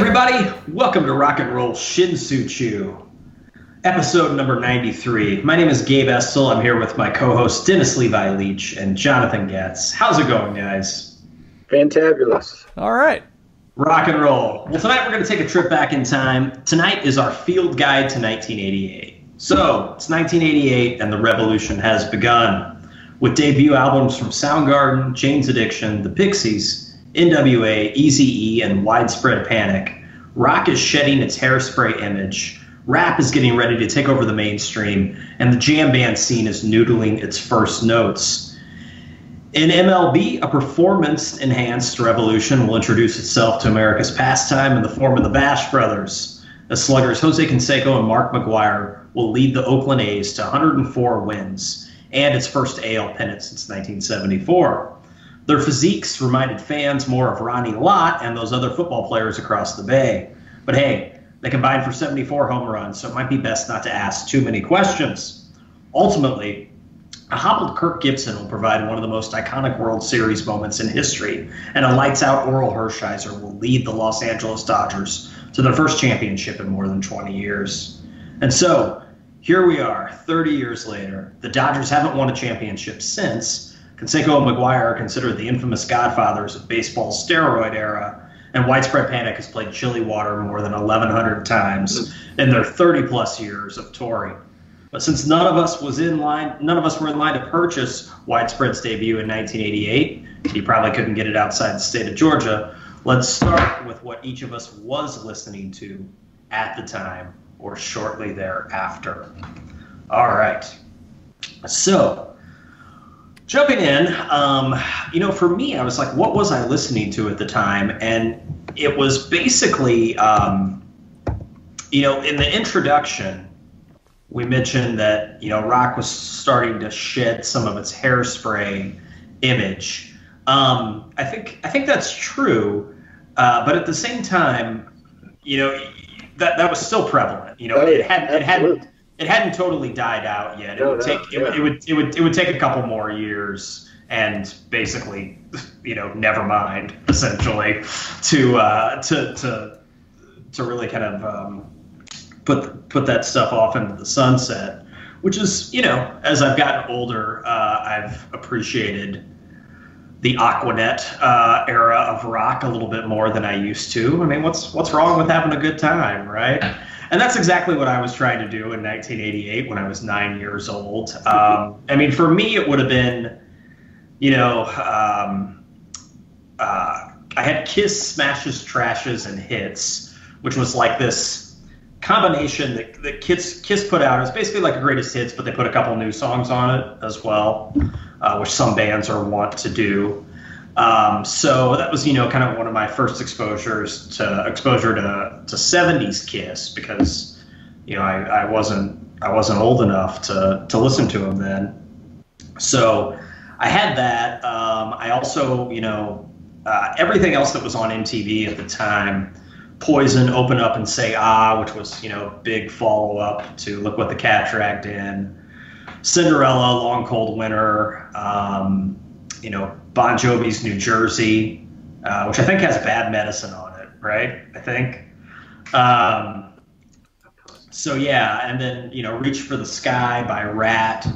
everybody? Welcome to Rock and Roll Shin-Soo, episode number 93. My name is Gabe Estel. I'm here with my co-hosts Dennis Levi Leach and Jonathan Getz. How's it going, guys? Fantabulous. All right. Rock and roll. Well, tonight we're going to take a trip back in time. Tonight is our field guide to 1988. So, it's 1988 and the revolution has begun. With debut albums from Soundgarden, Jane's Addiction, The Pixies, NWA, Eazy-E, and Widespread Panic, rock is shedding its hairspray image, rap is getting ready to take over the mainstream, and the jam band scene is noodling its first notes. In MLB, a performance-enhanced revolution will introduce itself to America's pastime in the form of the Bash Brothers. The sluggers Jose Canseco and Mark McGwire will lead the Oakland A's to 104 wins and its first AL pennant since 1974. Their physiques reminded fans more of Ronnie Lott and those other football players across the bay. But hey, they combined for 74 home runs, so it might be best not to ask too many questions. Ultimately, a hobbled Kirk Gibson will provide one of the most iconic World Series moments in history, and a lights-out Orel Hershiser will lead the Los Angeles Dodgers to their first championship in more than 20 years. And so, here we are, 30 years later. The Dodgers haven't won a championship since. Canseco and McGwire are considered the infamous godfathers of baseball's steroid era, and Widespread Panic has played Chilly Water more than 1,100 times in their 30-plus years of touring. But since none of us were in line to purchase Widespread's debut in 1988, you probably couldn't get it outside the state of Georgia, let's start with what each of us was listening to at the time or shortly thereafter. All right. So, jumping in, for me, I was like, what was I listening to at the time? And it was basically, in the introduction, we mentioned that, rock was starting to shed some of its hairspray image. I think that's true, but at the same time, that was still prevalent. It hadn't totally died out yet. It would take a couple more years and basically, never mind, essentially, to really kind of put that stuff off into the sunset, which is, as I've gotten older, I've appreciated the Aquanet era of rock a little bit more than I used to. I mean, what's wrong with having a good time, right? And that's exactly what I was trying to do in 1988 when I was 9 years old. For me, it would have been, I had Kiss Smashes, Trashes, and Hits, which was like this combination that Kiss put out. It was basically like a greatest hits, but they put a couple new songs on it as well, which some bands are wont to do. So that was, kind of one of my first exposure to 70s Kiss, because, I wasn't old enough to listen to them then. So I had that. I also, everything else that was on MTV at the time, Poison, Open Up and Say Ah, which was, big follow-up to Look What the Cat Dragged In, Cinderella, Long Cold Winter, Bon Jovi's New Jersey, which I think has Bad Medicine on it, right? I think. And then, Reach for the Sky by Rat.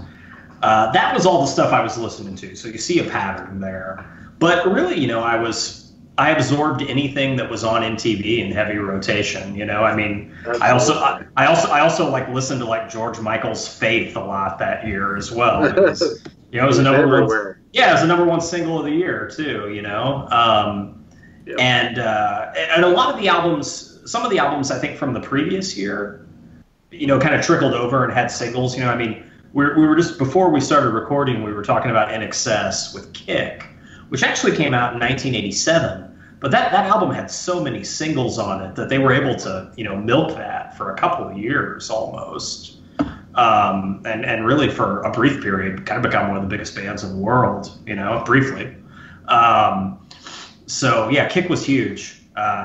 That was all the stuff I was listening to, so you see a pattern there. But really, I absorbed anything that was on MTV in heavy rotation. I also like listened to like George Michael's Faith a lot that year as well. It was a number one single of the year too. And a lot of the albums, some of the albums I think from the previous year, kind of trickled over and had singles. We were just, before we started recording, we were talking about In Excess with Kick, which actually came out in 1987. But that album had so many singles on it that they were able to, milk that for a couple of years almost. And really for a brief period, kind of become one of the biggest bands in the world, briefly. Kick was huge.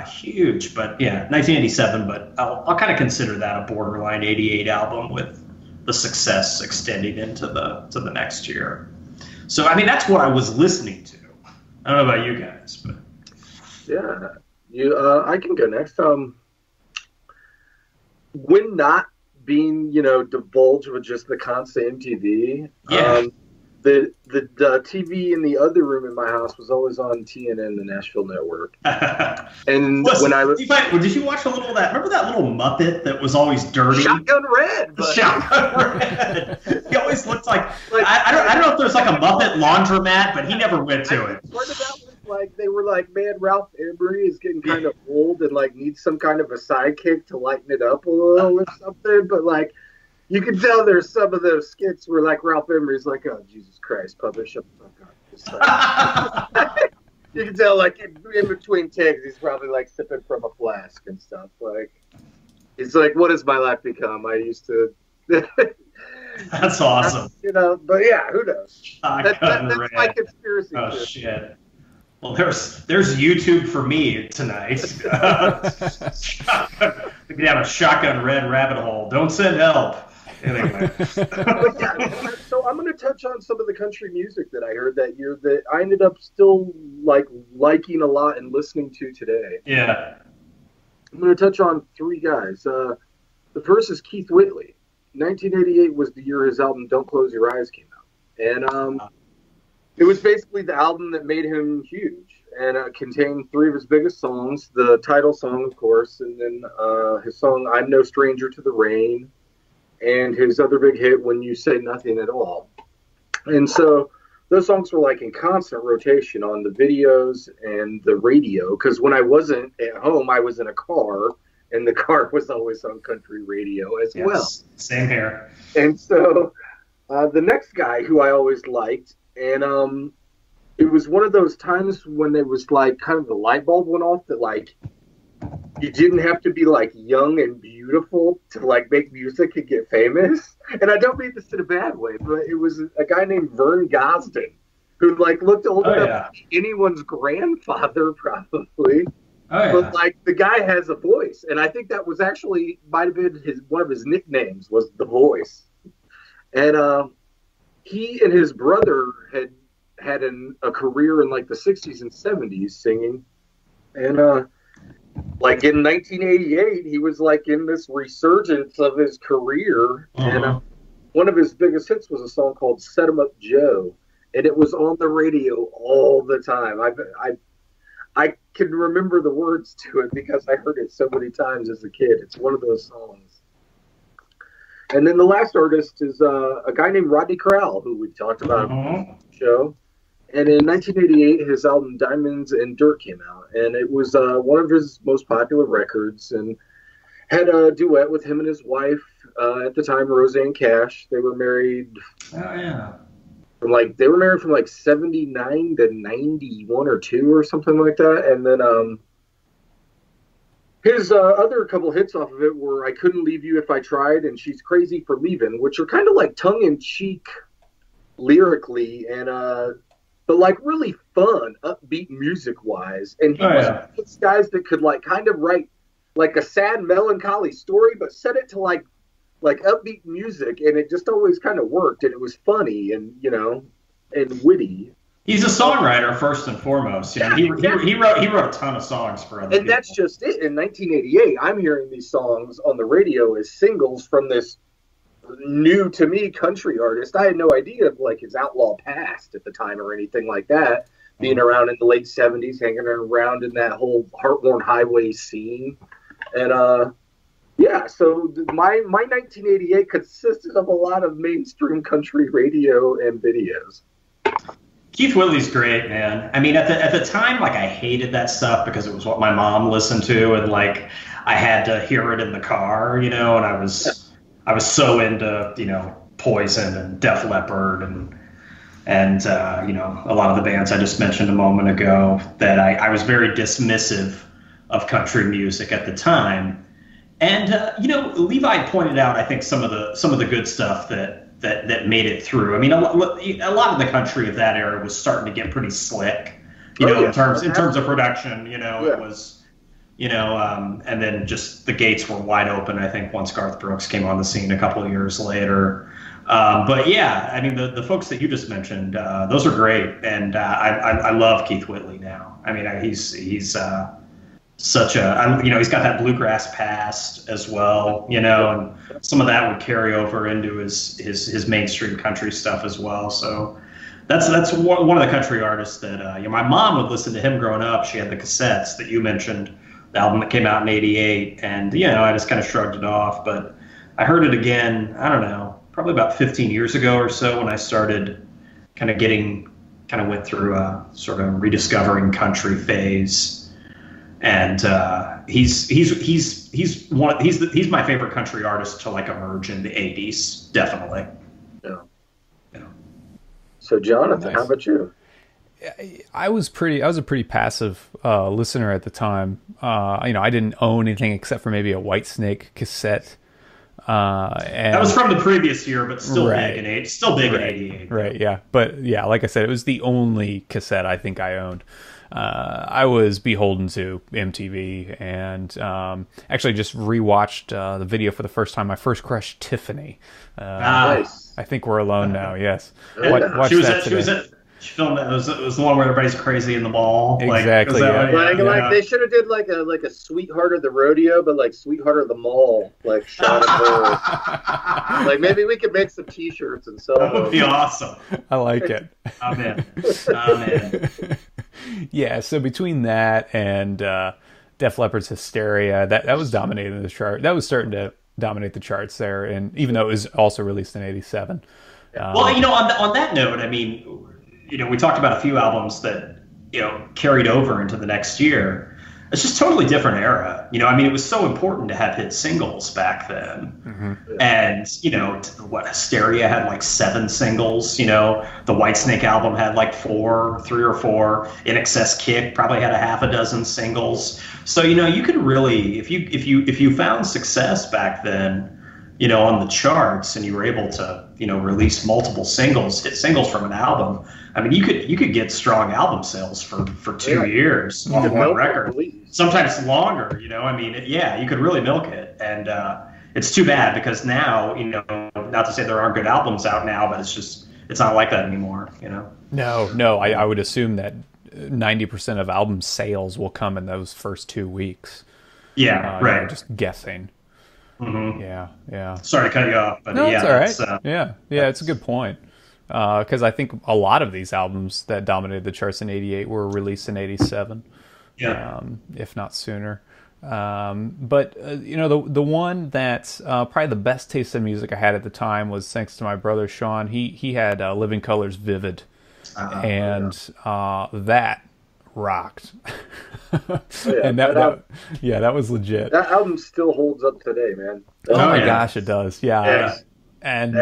Huge, but 1987, but I'll kind of consider that a borderline 88 album with the success extending into the next year. So, that's what I was listening to. I don't know about you guys, but... Yeah, I can go next. When not being, divulged with just the constant MTV, Yeah. the TV in the other room in my house was always on TNN, the Nashville Network. And Listen, when I was... did you watch a little of that? Remember that little Muppet that was always dirty? Shotgun Red. But... Shotgun Red. He always looked like I don't know if there's like a Muppet laundromat, but he never went to it. Part of that was like they were like, man, Ralph Emery is getting kind of old and like needs some kind of a sidekick to lighten it up a little or something. But like, you can tell there's some of those skits where like Ralph Emery's like, oh Jesus Christ, Puppet, shut the fuck up. You can tell like in between takes he's probably like sipping from a flask and stuff. Like, it's like, what has my life become? I used to. That's awesome. But yeah, who knows? That's my conspiracy theory. Oh shit. Well, there's YouTube for me tonight. Down a Shotgun Red rabbit hole. Don't send help. Anyway. So I'm going to touch on some of the country music that I heard that year that I ended up still liking a lot and listening to today. Yeah. I'm going to touch on three guys. The first is Keith Whitley. 1988 was the year his album Don't Close Your Eyes came out. And it was basically the album that made him huge. And it contained three of his biggest songs, the title song, of course, and then his song I'm No Stranger to the Rain, and his other big hit, When You Say Nothing at All. And so those songs were like in constant rotation on the videos and the radio, because when I wasn't at home, I was in a car, and the car was always on country radio as well. Same here. And so the next guy who I always liked, and it was one of those times when it was like kind of the light bulb went off that like you didn't have to be like young and beautiful to like make music and get famous. And I don't mean this in a bad way, but it was a guy named Vern Gosdin who like looked old enough to be anyone's grandfather probably. But like the guy has a voice, and I think that was actually might have been one of his nicknames was The Voice. And he and his brother had a career in like the 60s and 70s singing, and like in 1988 he was like in this resurgence of his career. And one of his biggest hits was a song called Set 'Em Up Joe, and it was on the radio all the time. I can remember the words to it because I heard it so many times as a kid. It's one of those songs. And then the last artist is a guy named Rodney Crowell, who we talked about on the show. And in 1988, his album Diamonds and Dirt came out. And it was one of his most popular records, and had a duet with him and his wife at the time, Roseanne Cash. They were married. They were married from like 79 to 91 or 2 or something like that. And then his other couple hits off of it were I Couldn't Leave You If I Tried and She's Crazy for Leaving, which are kind of like tongue-in-cheek lyrically, and but like really fun, upbeat music-wise. And he was one of those guys that could like kind of write like a sad, melancholy story, but set it to like upbeat music, and it just always kind of worked, and it was funny and and witty. He's a songwriter first and foremost. He wrote a ton of songs for other people. And that's just it. In 1988, I'm hearing these songs on the radio as singles from this new to me country artist. I had no idea of like his outlaw past at the time or anything like that. Being around in the late 70s, hanging around in that whole Heartworn Highway scene, and so my 1988 consisted of a lot of mainstream country radio and videos. Keith Whitley's great, man. I mean, at the time, like, I hated that stuff because it was what my mom listened to, and like I had to hear it in the car, and I was so into Poison and Def Leppard and a lot of the bands I just mentioned a moment ago that I was very dismissive of country music at the time. And Levi pointed out, I think, some of the good stuff that made it through. I mean, a lot of the country of that era was starting to get pretty slick, in terms of production. It was, and then just the gates were wide open, I think, once Garth Brooks came on the scene a couple of years later. But yeah, I mean, the folks that you just mentioned, those are great, and I love Keith Whitley now. I mean, he's such a, you know, he's got that bluegrass past as well, you know, and some of that would carry over into his mainstream country stuff as well. So that's one of the country artists that, you know, my mom would listen to him growing up. She had the cassettes that you mentioned, the album that came out in '88, and, you know, I just kind of shrugged it off. But I heard it again, I don't know, probably about 15 years ago or so, when I started kind of went through a sort of rediscovering country phase. And he's my favorite country artist to like emerge in the '80s, definitely. Yeah. Yeah. So Jonathan, nice. How about you? I was a pretty passive listener at the time. You know, I didn't own anything except for maybe a Whitesnake cassette. And that was from the previous year, but still right. big in '88. Right, yeah. But yeah, like I said, it was the only cassette I think I owned. I was beholden to MTV, and actually just rewatched the video for the first time. My first crush, Tiffany. Nice. I think we're alone now. Yes. Yeah. Watch that today. She filmed that. It was the one where everybody's crazy in the mall. Exactly. Like they should have did like a Sweetheart of the Rodeo, but like Sweetheart of the Mall, like shot of her. Like maybe we could make some T-shirts and sell them. That would be awesome. I like it. I'm in. Yeah. So between that and Def Leppard's Hysteria, that was dominating the chart. That was starting to dominate the charts there, and even though it was also released in '87. Well, you know, on that note, I mean, you know, we talked about a few albums that, you know, carried over into the next year. It's just totally different era. You know, I mean, it was so important to have hit singles back then. Mm-hmm. And, you know, Hysteria had like 7 singles. You know, the Whitesnake album had like 3 or 4. In Excess Kick probably had a half a dozen singles. So, you know, you could really, if you found success back then, you know, on the charts, and you were able to, you know, release multiple hit singles from an album, I mean, you could get strong album sales for 2 years on one record, sometimes longer. You know, I mean, you could really milk it, and it's too bad because now, you know, not to say there aren't good albums out now, but it's not like that anymore. You know. No, I would assume that 90% of album sales will come in those first 2 weeks. Yeah, right. You know, just guessing. Mm-hmm. Yeah. Sorry to cut you off, but no, it's all right. Yeah, it's a good point. Because I think a lot of these albums that dominated the charts in '88 were released in '87, if not sooner. But you know, the one that's probably the best taste in music I had at the time was thanks to my brother Sean. He had Living Colour's Vivid, and that rocked. And that was legit. That album still holds up today, man. Oh my gosh, it does. Yeah. And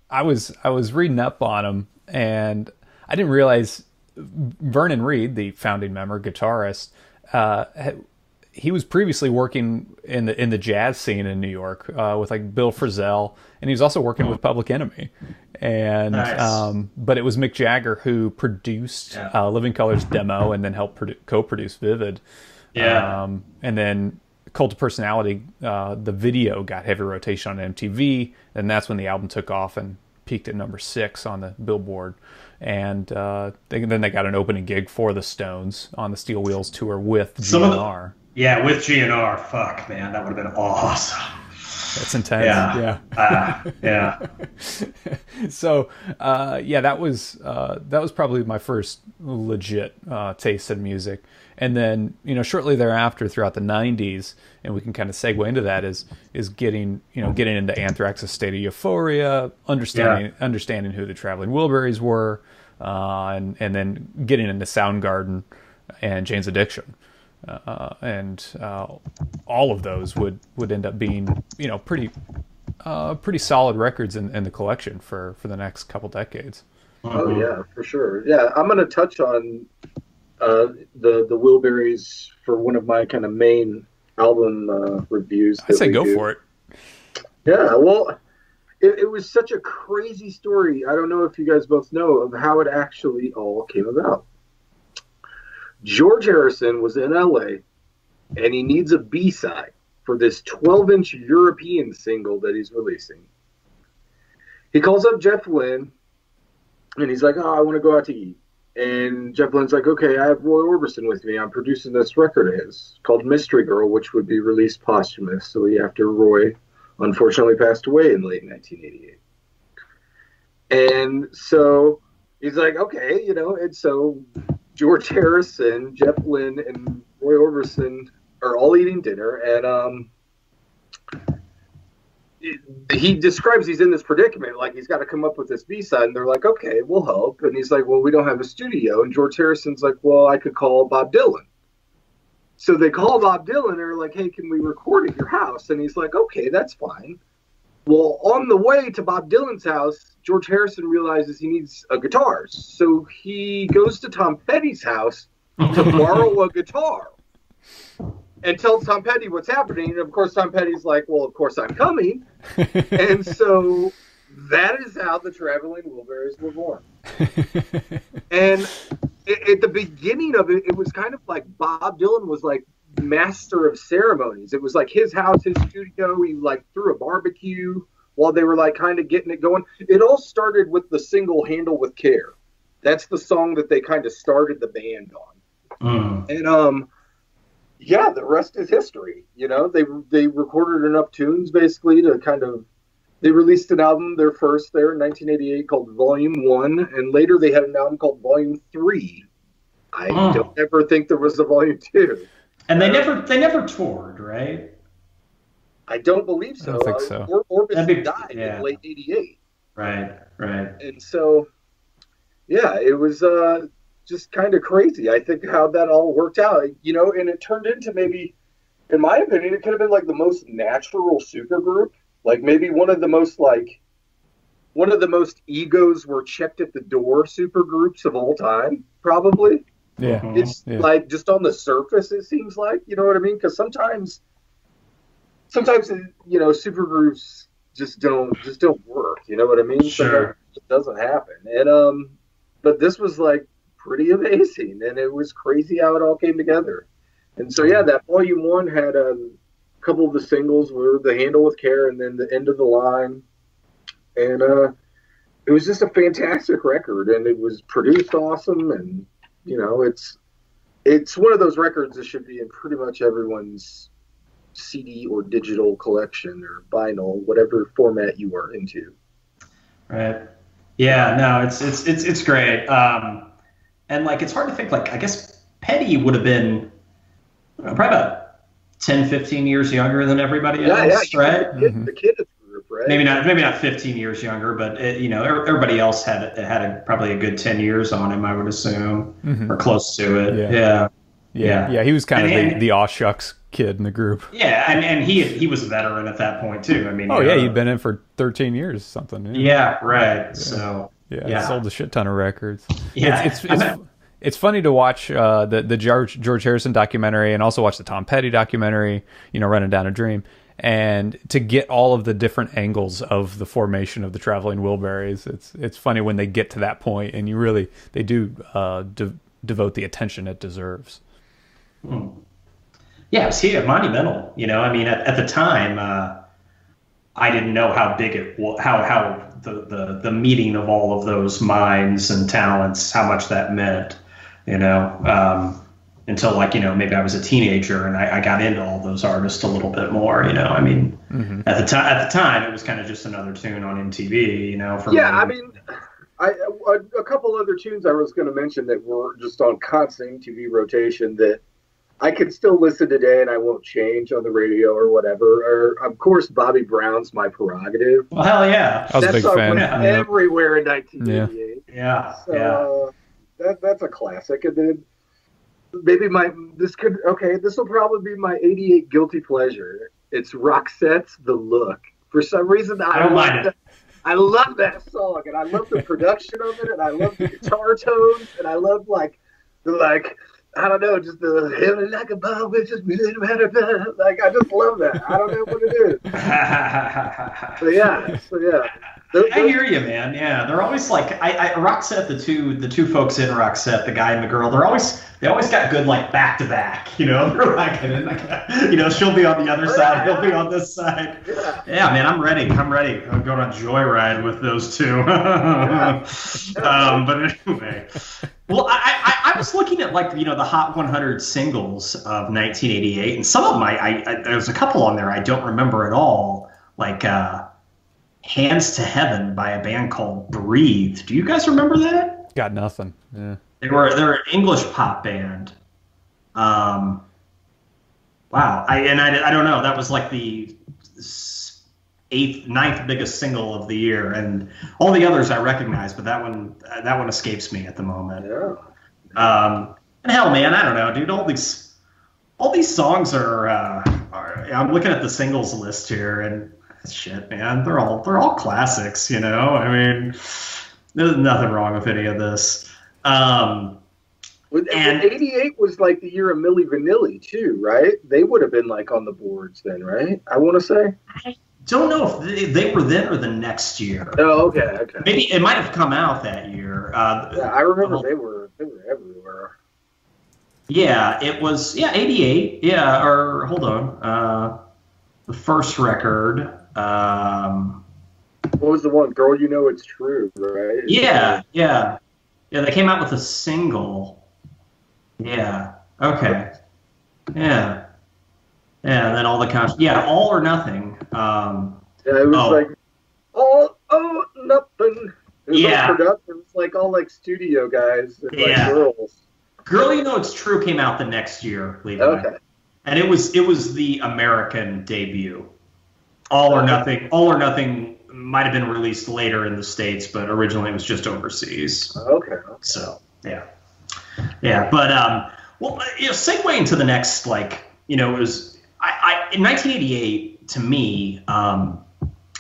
I was reading up on him, and I didn't realize Vernon Reid, the founding member, guitarist, he was previously working in the jazz scene in New York with like Bill Frisell, and he was also working with Public Enemy. And nice. But it was Mick Jagger who produced Living Colour's demo and then helped co-produce Vivid. Yeah. And then Cult of Personality, the video got heavy rotation on MTV, and that's when the album took off and peaked at number 6 on the Billboard. And then they got an opening gig for the Stones on the Steel Wheels tour with GNR. With GNR. Fuck, man, that would have been awesome. That's intense. Yeah. So, that was probably my first legit taste in music. And then, you know, shortly thereafter, throughout the '90s, and we can kind of segue into that, is getting into Anthrax's State of Euphoria, understanding who the Traveling Wilburys were, and then getting into Soundgarden and Jane's Addiction. And all of those would end up being, you know, pretty solid records in the collection for the next couple decades. Oh yeah, for sure. Yeah, I'm going to touch on the Wilburys for one of my kind of main album reviews. I say go for it. Yeah, well, it was such a crazy story. I don't know if you guys both know of how it actually all came about. George Harrison was in LA, and he needs a B-side for this 12-inch European single that he's releasing. He calls up Jeff Lynne, and he's like, I want to go out to eat. And Jefflin's like, okay, I have Roy Orbison with me. I'm producing this record of his called Mystery Girl, which would be released posthumously after Roy unfortunately passed away in late 1988. And so he's like, okay, and so George Harrison, Jeff Lynne, and Roy Orbison are all eating dinner, and he describes he's in this predicament, like he's got to come up with this B-side, and they're like, okay, we'll help. And he's like, well, we don't have a studio. And George Harrison's like, well, I could call Bob Dylan. So they call Bob Dylan, and they're like, hey, can we record at your house? And he's like, okay, that's fine. Well, on the way to Bob Dylan's house, George Harrison realizes he needs a guitar. So he goes to Tom Petty's house to borrow a guitar and tells Tom Petty what's happening. And of course, Tom Petty's like, well, of course I'm coming. And so that is how the Traveling Wilburys were born. And at the beginning of it, it was kind of like Bob Dylan was like master of ceremonies. It was like his house, his studio. He like threw a barbecue while they were like kind of getting it going. It all started with the single Handle with Care. That's the song that they kind of started the band on. And yeah, the rest is history. They recorded enough tunes basically to kind of, they released an album, their first there in 1988 called Volume 1, and later they had an album called Volume 3. I don't ever think there was a Volume 2. And they never toured, right? I don't believe so. I don't think so. Orbison died in late 88. Right. And so, yeah, it was just kind of crazy, I think, how that all worked out. And it turned into maybe, in my opinion, it could have been like the most natural supergroup. Like maybe one of the most egos were checked at the door supergroups of all time, probably. Yeah. It's like just on the surface, it seems like, you know what I mean? Because sometimes, supergroups just don't work. You know what I mean? Sure. It doesn't happen. And but this was like pretty amazing, and it was crazy how it all came together. And so yeah, that Volume 1 had a couple of the singles were The Handle with Care and then The End of the Line, and it was just a fantastic record, and it was produced awesome, and it's one of those records that should be in pretty much everyone's CD or digital collection or vinyl, whatever format you are into. Right. Yeah. No, it's great. And like it's hard to think. Like I guess Petty would have been probably about 10, 15 years younger than everybody else, right? The kid of the group, right? Maybe not 15 years younger, but everybody else had probably a good 10 years on him, I would assume, or close to it. Yeah. He was kind of the aw shucks kid in the group. Yeah, and he was a veteran at that point too. I mean, he'd been in for 13 years or something. Yeah, right. So sold a shit ton of records. Yeah, it's funny to watch the George Harrison documentary and also watch the Tom Petty documentary, Running Down a Dream, and to get all of the different angles of the formation of the Traveling Wilburys. It's funny when they get to that point, and they do devote the attention it deserves. Yeah, it was monumental. I mean, at the time, I didn't know how big it was, how the meeting of all of those minds and talents, how much that meant. Until maybe I was a teenager and I got into all those artists a little bit more. I mean, at the time, it was kind of just another tune on MTV. For me. I mean, a couple other tunes I was going to mention that were just on constant MTV rotation that I can still listen today and I won't change on the radio or whatever. Or, of course, Bobby Brown's My Prerogative. Well, hell yeah. I was a big fan. Everywhere in 1988. Yeah. So, that's a classic. And then maybe this will probably be my 88 guilty pleasure. It's Roxette's The Look. For some reason, I don't mind it. I love that song, and I love the production of it, and I love the guitar tones, and I love I don't know, just the heaven like a bomb, which is really matter. Like I just love that. I don't know what it is. So yeah. I hear you, man. Yeah, they're always like Roxette, the two folks in Roxette, the guy and the girl. They always got good like back to back. You know, they're like, you know, she'll be on the other side, he'll be on this side. Yeah, man, I'm ready. I'm going on a joyride with those two. But anyway, well, I was looking at like, you know, the Hot 100 singles of 1988, and some of them there's a couple on there I don't remember at all, like. Hands to Heaven by a band called Breathe. Do you guys remember that? Got nothing. Yeah. They're an English pop band. Wow. I don't know. That was like the ninth biggest single of the year, and all the others I recognize, but that one escapes me at the moment. Yeah. And hell, man, I don't know, dude. All these songs are. I'm looking at the singles list here, and. Shit, man, they're all classics, you know. I mean, there's nothing wrong with any of this. And 88 was like the year of Milli Vanilli too, right? They would have been like on the boards then, right? I want to say. I don't know if they were then or the next year. Oh, okay. Maybe it might have come out that year. Yeah, I remember they were everywhere. Yeah, it was 88. Yeah, or hold on, the first record. What was the one? Girl, You Know It's True, right? Yeah. They came out with a single. Yeah. Okay. Yeah. Yeah. And then all the All or Nothing. Yeah, it was like all nothing. It was all production. It was like all like studio guys and like girls. Girl, You Know It's True came out the next year, Levi. Okay. And it was the American debut. All or Nothing might have been released later in the States, but originally it was just overseas. Okay. So yeah. But well, you know, segueing to the next, like, you know, it was in 1988 to me, and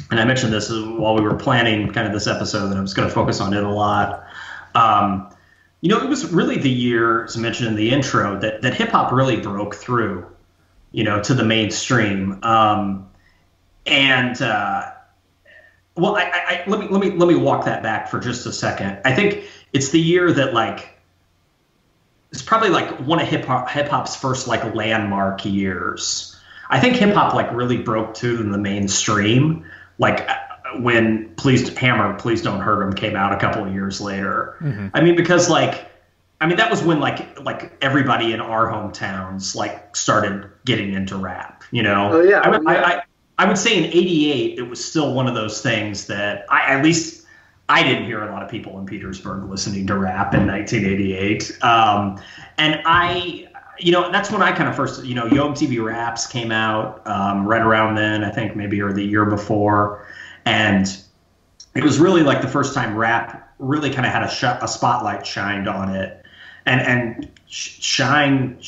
I mentioned this while we were planning kind of this episode that I was going to focus on it a lot. You know, it was really the year, as I mentioned in the intro, that hip hop really broke through, you know, to the mainstream. Well, let me walk that back for just a second. I think it's the year that like it's probably like one of hip hop's first like landmark years. I think hip hop like really broke through in the mainstream, like when Please Don't Hurt 'Em came out a couple of years later. Mm-hmm. I mean, because that was when like everybody in our hometowns like started getting into rap, you know? Oh yeah. I would say in 88, it was still one of those things that at least I didn't hear a lot of people in Petersburg listening to rap in 1988. And you know, that's when I kind of first, you know, Yo MTV Raps came out right around then, I think maybe, or the year before. And it was really like the first time rap really kind of had a spotlight shined on it. And shine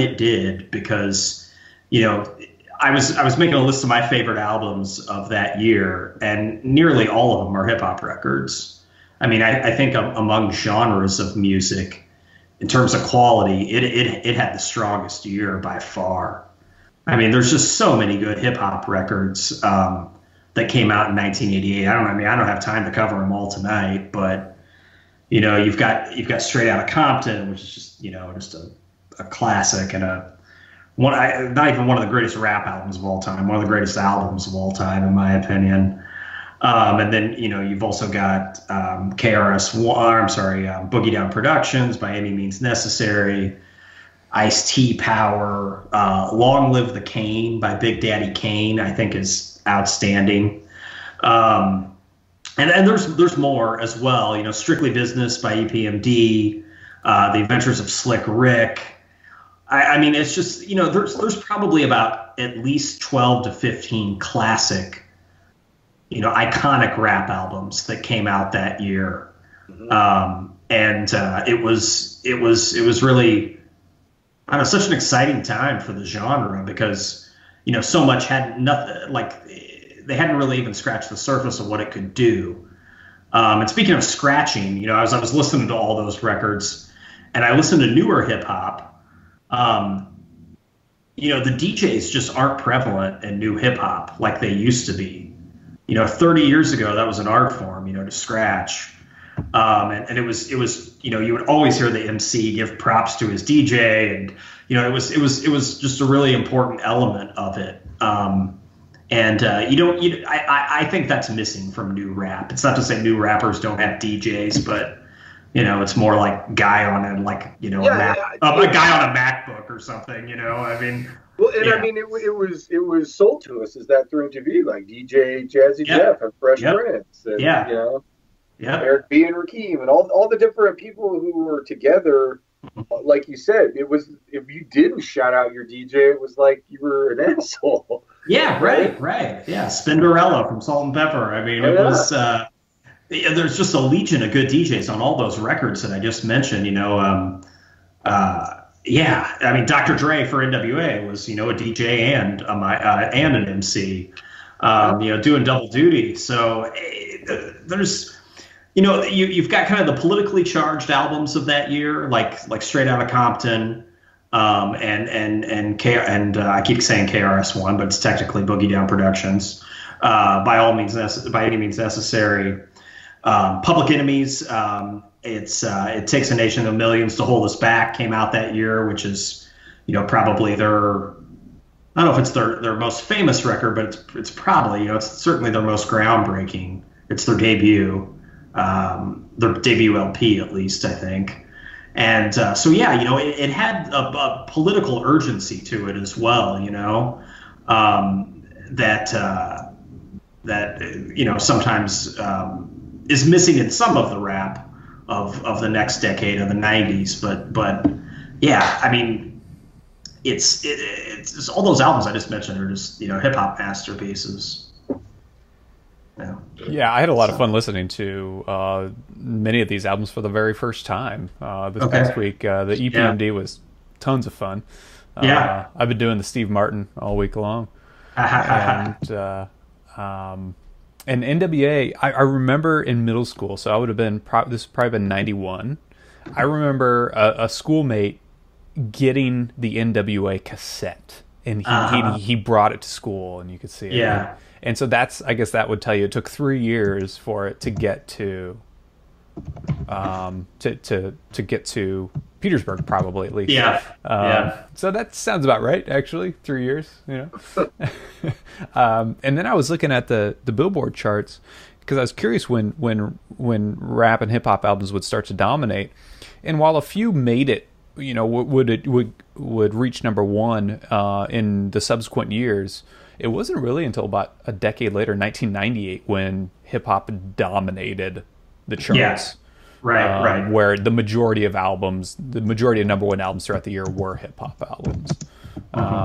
it did, because, you know, I was making a list of my favorite albums of that year, and nearly all of them are hip hop records. I mean, I think among genres of music, in terms of quality, it had the strongest year by far. I mean, there's just so many good hip hop records that came out in 1988. I don't have time to cover them all tonight, but you know, you've got Straight Outta Compton, which is just, you know, just a classic and not even one of the greatest rap albums of all time, one of the greatest albums of all time, in my opinion. And then, you know, you've also got Boogie Down Productions, By Any Means Necessary, Ice-T Power, Long Live the Kane by Big Daddy Kane, I think is outstanding. And there's more as well, you know, Strictly Business by EPMD, The Adventures of Slick Rick. I mean, it's just, you know, there's probably about at least 12 to 15 classic, you know, iconic rap albums that came out that year. Mm-hmm. It was really, I don't know, such an exciting time for the genre, because, you know, so much had nothing, like they hadn't really even scratched the surface of what it could do. And speaking of scratching, you know, as I was listening to all those records, and I listened to newer hip hop, you know, the DJs just aren't prevalent in new hip hop like they used to be. 30 years ago, that was an art form, to scratch. And it was, you would always hear the MC give props to his DJ, and, it was just a really important element of it. I think that's missing from new rap. It's not to say new rappers don't have DJs, but, it's more like guy on a guy on a MacBook or something, I mean. Well, and I mean, it was sold to us as that through TV, like DJ Jazzy Jeff and Fresh Prince, and Eric B and Rakim, and all the different people who were together. Like you said, it was, if you didn't shout out your DJ, it was like you were an asshole. Yeah, right. Yeah, Spinderella from Salt and Pepper. I mean, it was. There's just a legion of good DJs on all those records that I just mentioned. Yeah, I mean, Dr. Dre for NWA was, a DJ and an MC, doing double duty. So there's, you've got kind of the politically charged albums of that year, like Straight Outta Compton, and I keep saying KRS-One, but it's technically Boogie Down Productions. By any means necessary. Public Enemies. It Takes a Nation of Millions to Hold Us Back came out that year, which is, probably I don't know if it's their most famous record, but it's probably, it's certainly their most groundbreaking. It's their debut LP, at least, I think. And it had a political urgency to it as well, that sometimes is missing in some of the rap of the next decade of the 90s, but yeah, I mean, it's all those albums I just mentioned are just hip hop masterpieces. Yeah, I had a lot of fun listening to many of these albums for the very first time this past week. The EPMD was tons of fun. I've been doing the Steve Martin all week long, and NWA, I remember in middle school, so I would have been, this has probably been 91. I remember a schoolmate getting the NWA cassette, and he brought it to school, and you could see it. Yeah. And so I guess that would tell you it took 3 years for it to get to Petersburg, probably, at least. Yeah. So that sounds about right, actually. 3 years, and then I was looking at the Billboard charts because I was curious when rap and hip hop albums would start to dominate. And while a few made it, would reach number one in the subsequent years, it wasn't really until about a decade later, 1998, when hip hop dominated the charts. Yeah. Right. Where the majority of number one albums throughout the year were hip hop albums.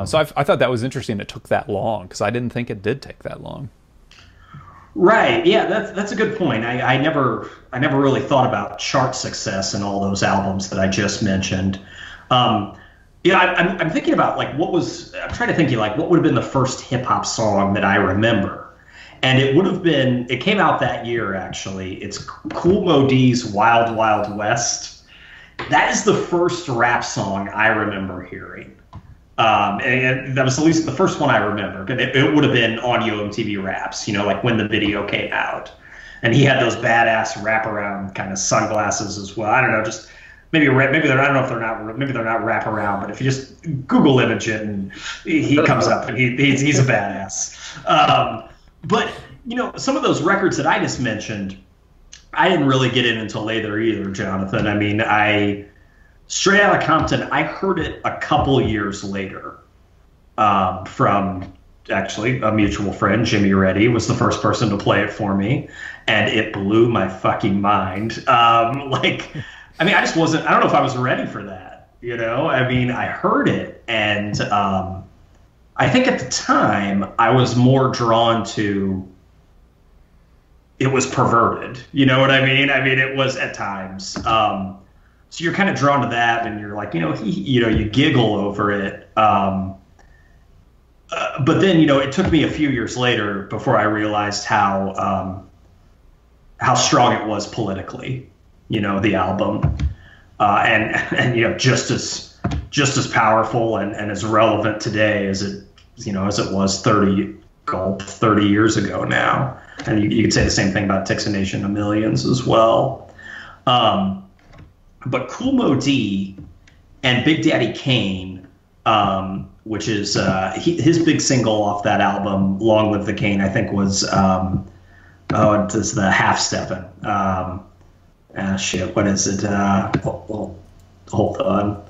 So I thought that was interesting. It took that long because I didn't think it did take that long. Right. Yeah, that's a good point. I never really thought about chart success in all those albums that I just mentioned. I'm thinking about I'm trying to think what would have been the first hip hop song that I remember. And it came out that year, actually. It's Kool Moe Dee's Wild Wild West. That is the first rap song I remember hearing. And that was at least the first one I remember. But it would have been Audio MTV Raps, when the video came out. And he had those badass wraparound kind of sunglasses as well. I don't know, just maybe they're, I don't know if they're not wraparound, but if you just Google image it and he comes up and he's a badass. But, some of those records that I just mentioned, I didn't really get in until later either, Jonathan. I mean, Straight Outta Compton, I heard it a couple years later from, actually, a mutual friend, Jimmy Reddy, was the first person to play it for me, and it blew my fucking mind. I don't know if I was ready for that, I mean, I heard it, and I think at the time I was more drawn to it was perverted. You know what I mean? I mean, it was at times. So you're kind of drawn to that, and you're like, you giggle over it. But then, it took me a few years later before I realized how strong it was politically. The album, and just as powerful and as relevant today as it was 30 years ago now. and you could say the same thing about Texas Nation of Millions as well. But Kool Moe Dee and Big Daddy Kane, which is his big single off that album, "Long Live the Kane," I think was it's the Half Steppin'. What is it? Hold on.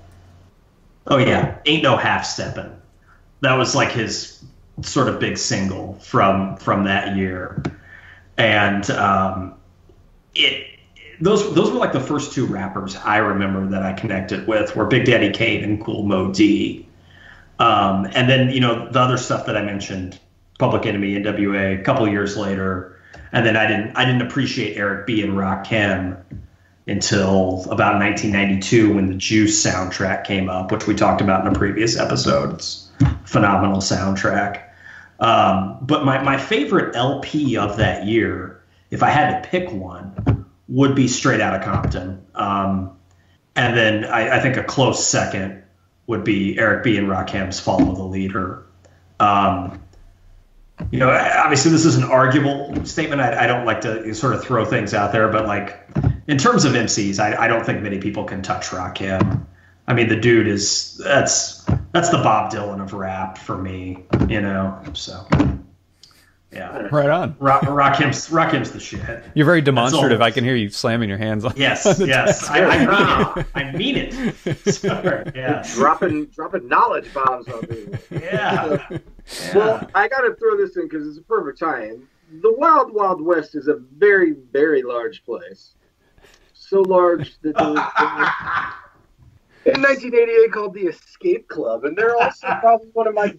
Oh yeah, "Ain't No Half Steppin'." That was like his sort of big single from that year, and those were like the first two rappers I remember that I connected with were Big Daddy Kane and Kool Moe Dee. And then, the other stuff that I mentioned, Public Enemy, NWA, a couple years later. And then I didn't appreciate Eric B. and Rakim until about 1992 when the Juice soundtrack came up, which we talked about in a previous episode. It's a phenomenal soundtrack. But my favorite LP of that year, if I had to pick one, would be Straight Outta Compton. And then I think a close second would be Eric B. and Rakim's Follow the Leader. Obviously this is an arguable statement. I don't like to sort of throw things out there, but like in terms of MCs, I don't think many people can touch Rakim. I mean, the dude that's the Bob Dylan of rap for me, so. Yeah. Right on. Rakim's the shit. You're very demonstrative. I can hear you slamming your hands on. Yes. I mean it. Sorry. Yeah. Dropping knowledge bombs on people. Yeah. Well, I got to throw this in because it's a perfect tie-in. The Wild Wild West is a very, very large place. So large that in 1988 called the Escape Club, and they're also probably one of my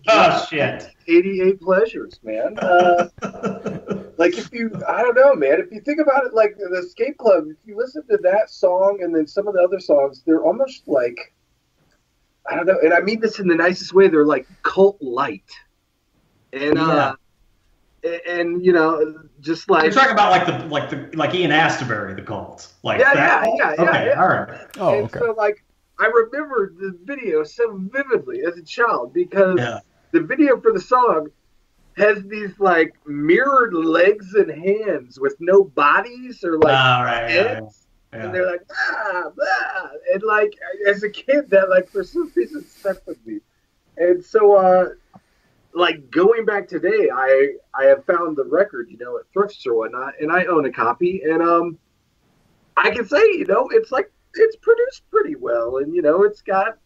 88 pleasures, man. Like if you think about it, like the Escape Club, if you listen to that song and then some of the other songs, they're almost like, I don't know, and I mean this in the nicest way, they're like cult light. And just like you're talking about like Ian Astbury, the cult, like yeah. All right. Oh, okay. So like I remember the video so vividly as a child because the video for the song has these like mirrored legs and hands with no bodies or like heads. Yeah. And they're like, blah, blah. And like as a kid that like for some reason stuck with me. And so like going back today, I have found the record, at thrifts or whatnot, and I own a copy, and I can say, it's produced pretty well, and it's got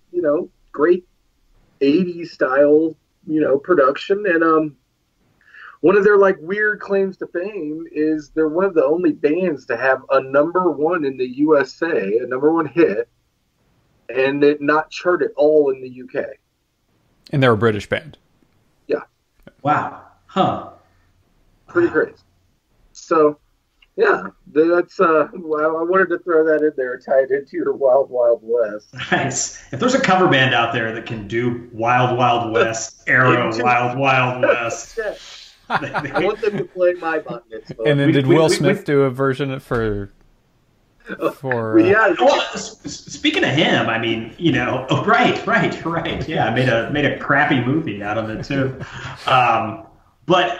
great 80s style production, and one of their like weird claims to fame is they're one of the only bands to have a #1 in the USA, a #1 hit, and it not chart at all in the UK. And they're a British band. Yeah. Wow. Huh. Pretty crazy. So. Yeah, that's. I wanted to throw that in there, tied into your Wild Wild West. Nice. If there's a cover band out there that can do Wild Wild West era, Wild Wild West, I want them to play my button. And then did Will Smith do a version for? Yeah. Well, speaking of him, I mean, right. Yeah, I made a crappy movie out of it too. But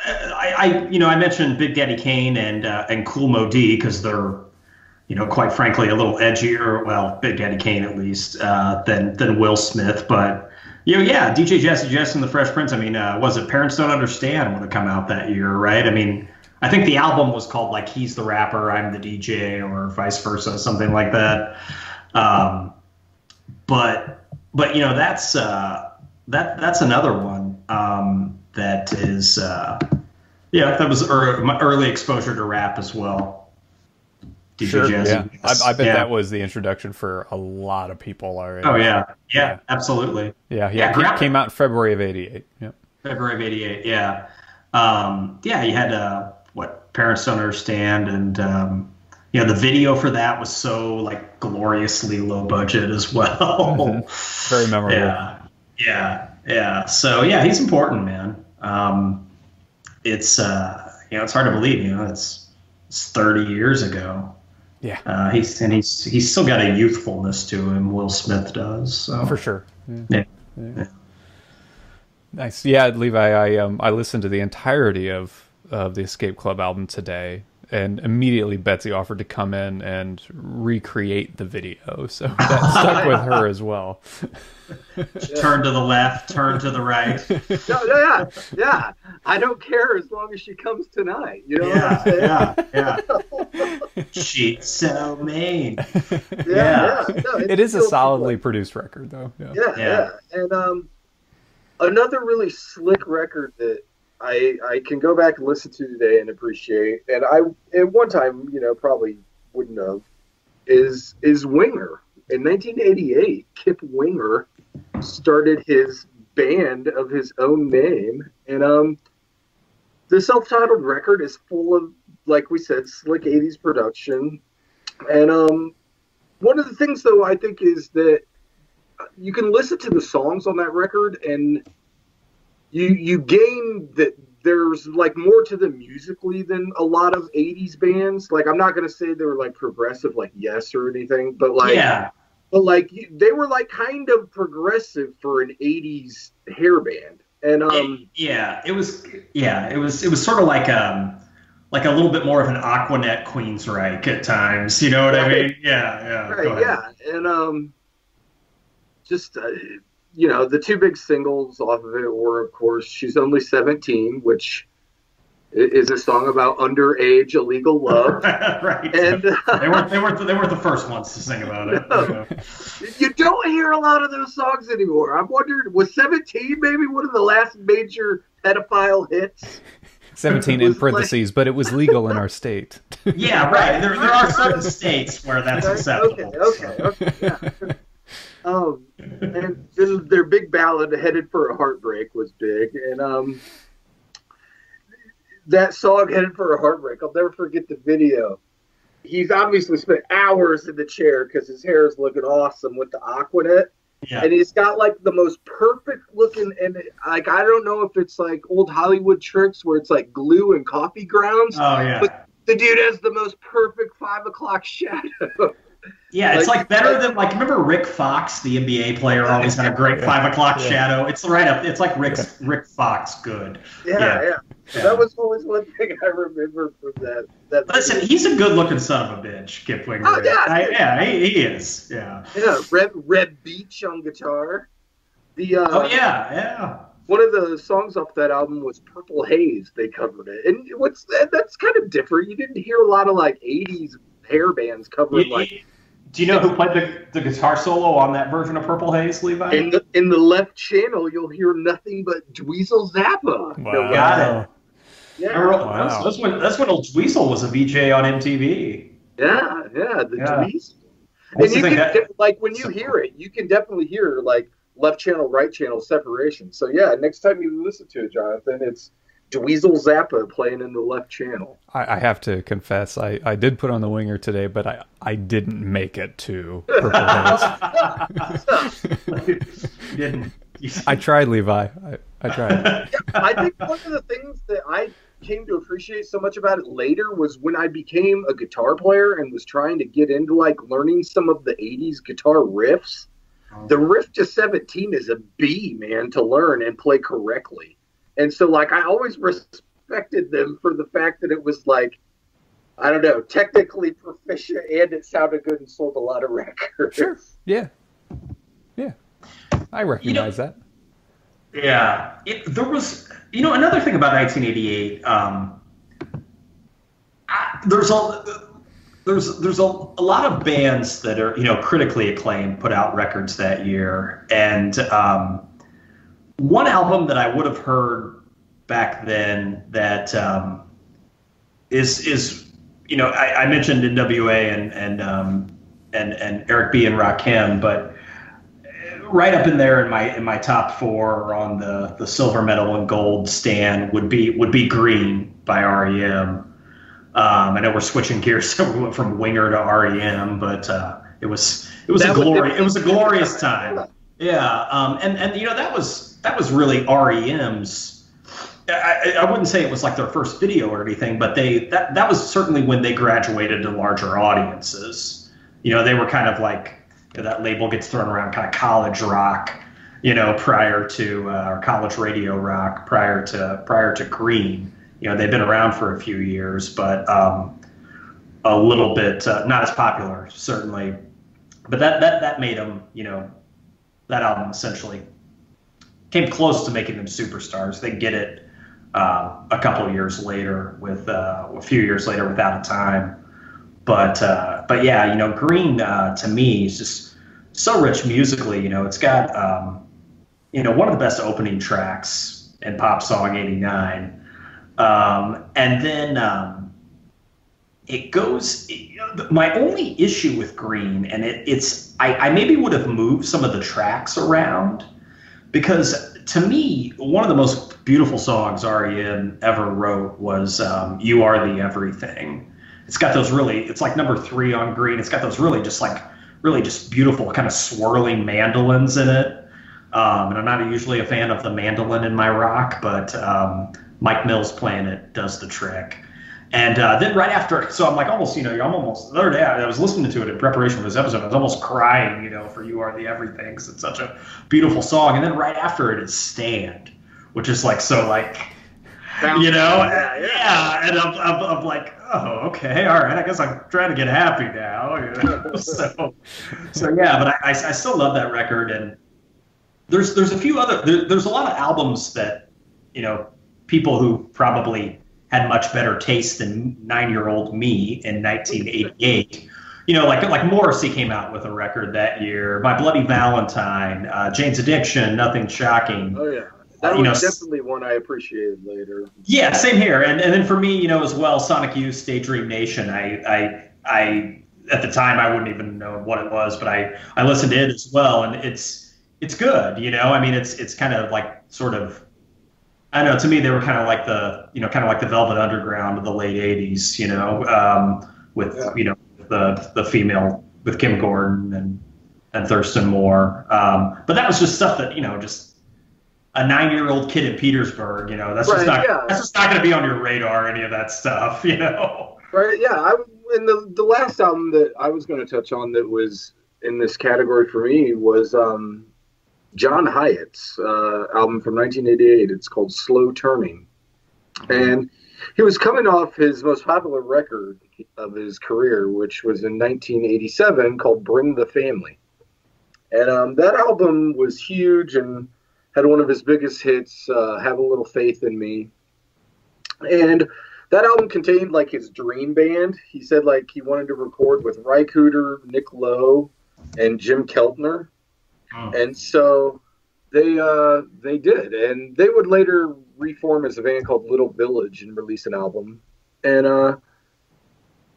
I mentioned Big Daddy Kane and Kool Moe Dee because they're, quite frankly, a little edgier. Well, Big Daddy Kane at least than Will Smith. But DJ Jazzy Jess and the Fresh Prince. I mean, was it Parents Don't Understand would have come out that year, right? I mean, I think the album was called like He's the Rapper, I'm the DJ, or vice versa, something like that. But that's another one. That is, that was my early exposure to rap as well. DJ sure, Jazzy. Yeah. I bet that was the introduction for a lot of people already. Oh, yeah, absolutely. Yeah, it came out in February of 88. Yep. February of 88, yeah. You had, Parents Don't Understand, and, the video for that was so, like, gloriously low budget as well. Mm-hmm. Very memorable. Yeah. So, he's important, man. It's it's hard to believe, it's 30 years ago. Yeah. He's still got a youthfulness to him. Will Smith does. So. For sure. Yeah. Nice. Yeah, Levi, I listened to the entirety of of the Escape Club album today, and immediately Betsy offered to come in and recreate the video. So that stuck with her as well. Turn to the left, turn to the right. Yeah. I don't care as long as she comes tonight. You know what I'm saying? Yeah. She's so mean. Yeah. No, it is a solidly produced record, though. Yeah. And another really slick record that I can go back and listen to today and appreciate, and I at one time, probably wouldn't have, is Winger. In 1988, Kip Winger started his band of his own name, and the self-titled record is full of, like we said, slick 80s production. And one of the things, though, I think is that you can listen to the songs on that record, and you gain that there's like more to them musically than a lot of 80s bands. Like, I'm not going to say they were like progressive like Yes or anything, but like, they were like kind of progressive for an 80s hair band. And it was sort of like a little bit more of an Aquanet Queensryche at times. You know what I mean? Yeah. Right, yeah. And the two big singles off of it were, of course, She's Only 17, which is a song about underage illegal love. Right. And they weren't the first ones to sing about it. No. You don't hear a lot of those songs anymore. I'm wondering, was 17 maybe one of the last major pedophile hits? 17 in parentheses, but it was legal in our state. Yeah, right. There are certain states where that's acceptable. Okay. Yeah. And then their big ballad, Headed for a Heartbreak, was big. And that song, Headed for a Heartbreak, I'll never forget the video. He's obviously spent hours in the chair because his hair is looking awesome with the Aquanet. Yeah. And he's got like the most perfect looking, and like, I don't know if it's like old Hollywood tricks where it's like glue and coffee grounds. Oh, yeah. But the dude has the most perfect 5 o'clock shadow. Yeah, it's like better than, like, remember Rick Fox, the NBA player, always had a great 5 o'clock shadow. It's right up. It's like Rick Fox good. Yeah. That was always one thing I remember from that. Listen, he's a good-looking son of a bitch, Kip Winger. Oh, yeah. He is. Yeah. Yeah, Red Beach on guitar. One of the songs off that album was Purple Haze. They covered it, and that's kind of different. You didn't hear a lot of like 80s hair bands covering like. Do you know who played the guitar solo on that version of Purple Haze, Levi? In the left channel, you'll hear nothing but Dweezil Zappa. Wow. Got it. Yeah. Wow. That's when old Dweezil was a VJ on MTV. Yeah, Dweezil. And you can, like, when you hear it, you can definitely hear like left channel, right channel separation. So yeah, next time you listen to it, Jonathan, it's Dweezil Zappa playing in the left channel. I have to confess, I did put on the Winger today, but I didn't make it to Purple Haze. I tried, Levi. I tried. I think one of the things that I came to appreciate so much about it later was when I became a guitar player and was trying to get into like learning some of the 80s guitar riffs. The riff to 17 is a B, man, to learn and play correctly. And so, like, I always respected them for the fact that it was, like, I don't know, technically proficient, and it sounded good and sold a lot of records. Sure. Yeah. I recognize that. Yeah. There was, another thing about 1988, there's a lot of bands that are, critically acclaimed put out records that year. And one album that I would have heard back then that is I mentioned NWA and Eric B. and Rakim, but right up in there in my top 4 on the silver medal and gold stand would be Green by REM. I know we're switching gears, so we went from Winger to REM, but it was a glorious time. Yeah, and that was really REM's. I wouldn't say it was like their first video or anything, but that was certainly when they graduated to larger audiences. They were kind of like, that label gets thrown around, kind of college rock, prior to or college radio rock prior to Green. they've been around for a few years, but a little bit not as popular, certainly. But that made them, that album essentially came close to making them superstars. They get it a couple of years later with a few years later with Out of Time. But yeah, Green to me is just so rich musically. It's got one of the best opening tracks in Pop Song '89, and then it goes. My only issue with Green, and I maybe would have moved some of the tracks around, because to me one of the most beautiful songs R.E.M. ever wrote was "You Are the Everything." It's got those it's like number 3 on Green. It's got those really just beautiful kind of swirling mandolins in it. And I'm not usually a fan of the mandolin in my rock, but Mike Mills playing it does the trick. And then right after, so I'm like almost, I'm almost, the other day I was listening to it in preparation for this episode. I was almost crying, for You Are the Everything, because it's such a beautiful song. And then right after it is Stand, which is like, so like, yeah. And I'm like, oh, okay, all right. I guess I'm trying to get happy now. So yeah, but I still love that record. And there's a few other, there's a lot of albums that, people who probably had much better taste than 9-year-old me in 1988. Like Morrissey came out with a record that year, My Bloody Valentine, Jane's Addiction, Nothing Shocking. Oh yeah. That was definitely one I appreciated later. Yeah, same here. And then for me, as well, Sonic Youth, Daydream Nation. I at the time I wouldn't even know what it was, but I listened to it as well, and it's good. I mean, it's kind of like sort of, I don't know. To me, they were kind of like the Velvet Underground of the late '80s. With the female, with Kim Gordon and Thurston Moore. But that was just stuff that just a 9-year-old kid in Petersburg, that's just not going to be on your radar, any of that stuff, Right, yeah. And the last album that I was going to touch on that was in this category for me was John Hiatt's album from 1988. It's called Slow Turning. And he was coming off his most popular record of his career, which was in 1987, called Bring the Family. And that album was huge and had one of his biggest hits, Have a Little Faith in Me. And that album contained like his dream band. He said like he wanted to record with Ry Cooder, Nick Lowe, and Jim Keltner. Oh. And so they did. And they would later reform as a band called Little Village and release an album. And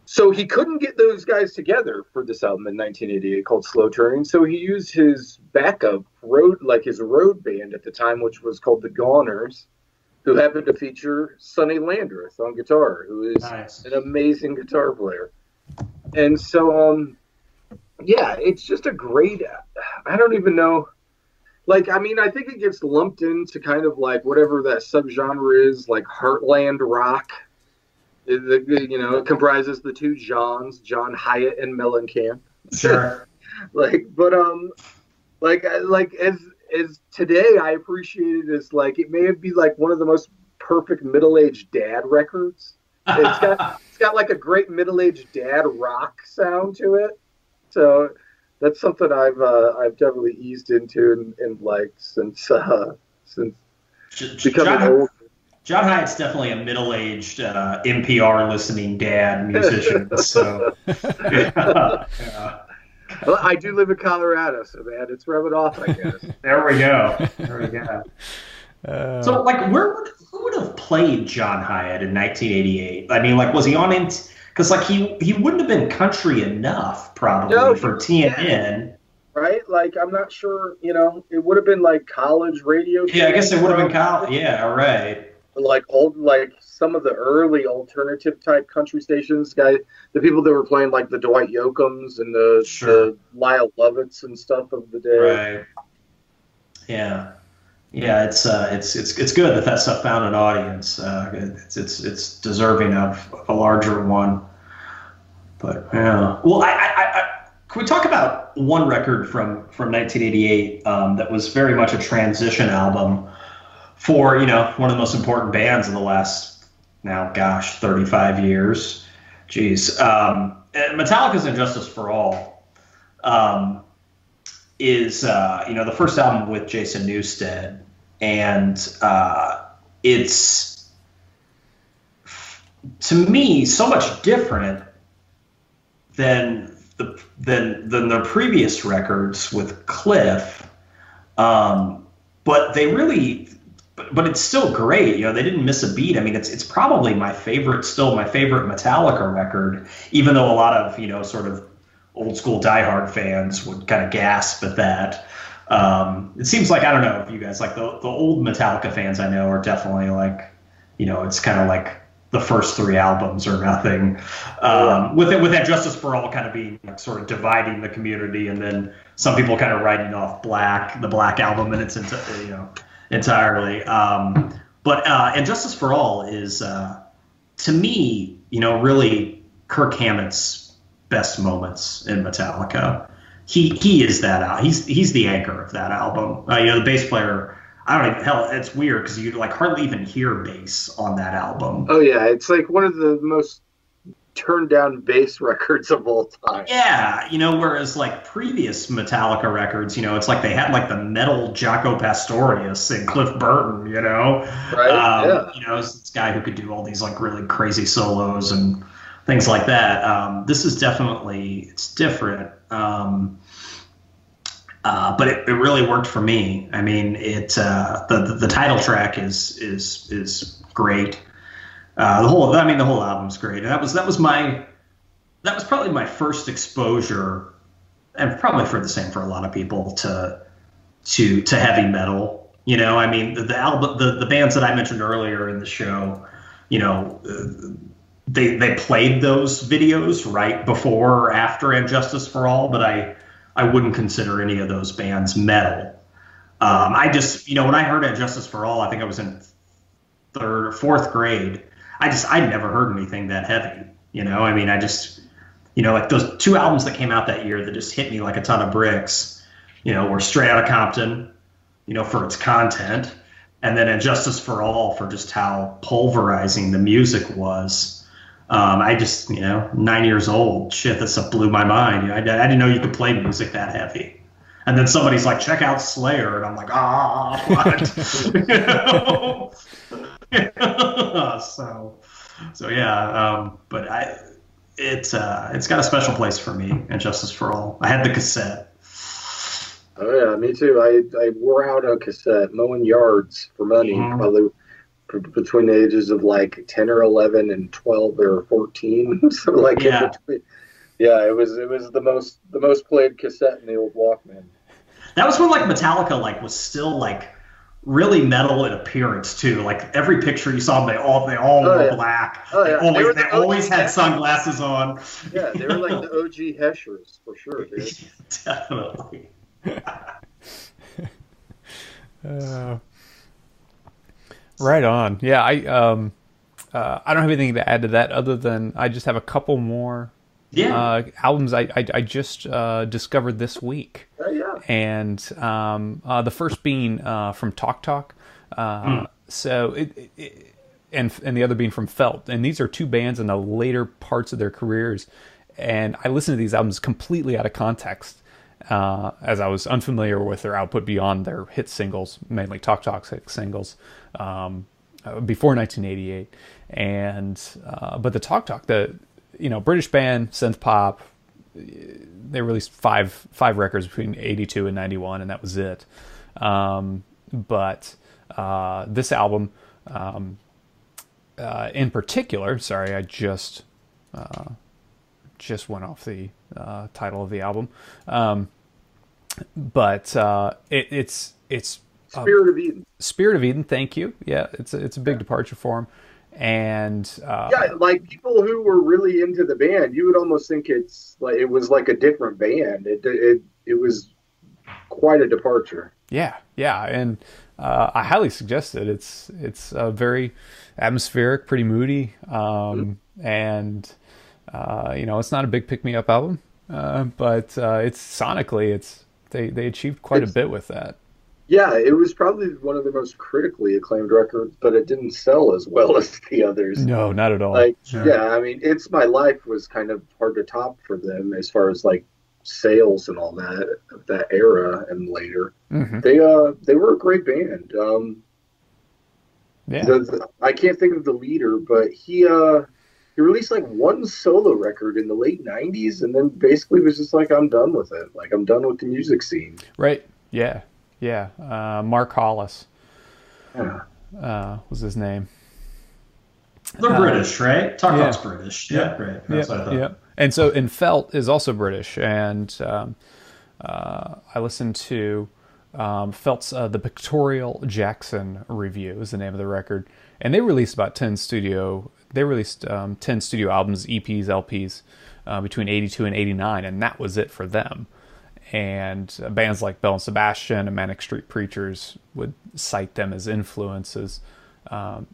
so he couldn't get those guys together for this album in 1988 called Slow Turning. So he used his backup his road band at the time, which was called the Goners, who happened to feature Sonny Landreth on guitar, who is an amazing guitar player. And so, yeah, it's just a great, I don't even know. Like, I mean, I think it gets lumped into kind of like whatever that subgenre is, like Heartland rock. It comprises the two Johns, John Hiatt and Mellencamp. Sure. As today, I appreciate it as like it may be like one of the most perfect middle-aged dad records. It's got like a great middle-aged dad rock sound to it. So that's something I've definitely eased into and liked since becoming old. John Hiatt's definitely a middle-aged NPR listening dad musician. So, yeah. Well, I do live in Colorado, so man, it's rubbing off, I guess. There we go. So, like, who would have played John Hiatt in 1988? I mean, like, was he on it? Because, like, he wouldn't have been country enough, probably, for TNN. Yeah. Right? Like, I'm not sure, it would have been, like, college radio. Yeah, I guess it would have been college. Yeah, right. Like some of the early alternative type country stations, the people that were playing like the Dwight Yoakams and the Lyle Lovetts and stuff of the day. Right. Yeah. It's good that stuff found an audience. It's deserving of a larger one. But yeah. Well, can we talk about one record from 1988 that was very much a transition album for one of the most important bands of the last now, gosh, 35 years. Jeez. Metallica's Injustice for All is, the first album with Jason Newsted. And it's, to me, so much different than their previous records with Cliff. But it's still great. They didn't miss a beat. I mean, it's probably my favorite Metallica record, even though a lot of, sort of old school diehard fans would kind of gasp at that. It seems like, I don't know if you guys, like the old Metallica fans I know are definitely like, it's kind of like the first 3 albums or nothing. With that Justice for All kind of being like sort of dividing the community, and then some people kind of writing off the Black Album in its entirely. And Justice for All is, to me, really Kirk Hammett's best moments in Metallica. He is that. He's the anchor of that album. The bass player. I don't even, hell, it's weird because you like hardly even hear bass on that album. Oh yeah, it's like one of the most turned down bass records of all time. Yeah, whereas like previous Metallica records, it's like they had like the metal Jaco Pastorius and Cliff Burton, Right. This guy who could do all these like really crazy solos and things like that. This is definitely, it's different. But it really worked for me. I mean, the title track is great. The whole album's great. And that was probably my first exposure, and probably for the same for a lot of people, to heavy metal. I mean, the album, the bands that I mentioned earlier in the show, they played those videos right before or after Injustice for All, but I wouldn't consider any of those bands metal. I just, when I heard Injustice for All, I think I was in 3rd or 4th grade. I never heard anything that heavy. I mean, I just, like those 2 albums that came out that year that just hit me like a ton of bricks, were Straight Outta Compton, for its content, and then Injustice for All for just how pulverizing the music was. I just, 9 years old, shit, that stuff blew my mind. I didn't know you could play music that heavy. And then somebody's like, check out Slayer. And I'm like, what? So yeah. But it's got a special place for me, Injustice for All. I had the cassette. Oh yeah, me too. I wore out a cassette, mowing yards for money, probably between the ages of like 10 or 11 and 12 or 14. So like, yeah, it was the most played cassette in the old Walkman. That was when like Metallica like was still like really metal in appearance too. Like every picture you saw, they all were black. Oh yeah, they always had sunglasses on. Yeah, they were like the OG Heshers for sure, dude. Definitely. Right on. Yeah, I don't have anything to add to that other than I just have a couple more albums I just discovered this week. Oh, yeah. And the first being from Talk Talk. So and the other being from Felt. And these are 2 bands in the later parts of their careers. And I listened to these albums completely out of context. As I was unfamiliar with their output beyond their hit singles, mainly Talk Talk's hit singles, before 1988. And but the Talk Talk, the British band, synth pop, they released five records between 82 and 91, and that was it. But this album, in particular, sorry, I just went off the title of the album. But it's Spirit of Eden. Spirit of Eden, thank you. Yeah, it's a big departure for him. And like people who were really into the band, you would almost think it was like a different band. It was quite a departure. Yeah, and I highly suggest it. It's very atmospheric, pretty moody, and it's not a big pick me up album, but it's sonically they achieved quite a bit with that. Yeah, it was probably one of the most critically acclaimed records, but it didn't sell as well as the others. No, not at all. Like, Sure. yeah, I mean, It's My Life was kind of hard to top for them as far as like sales and all that of that era and later. Mm-hmm. They were a great band. Yeah. I can't think of the leader, but he released like one solo record in the late '90s, and then basically was just like, I'm done with it. Like, I'm done with the music scene. Right. Yeah. Mark Hollis Yeah. was his name. They're British, right? Talk yeah. Talk's British. Yeah, right. That's what I thought. Yeah. And Felt is also British, and I listened to Felt's The Pictorial Jackson Review is the name of the record, and they released about 10 studio albums, EPs, LPs between 82 and 89, and that was it for them. And bands like Bell and Sebastian and Manic Street Preachers would cite them as influences.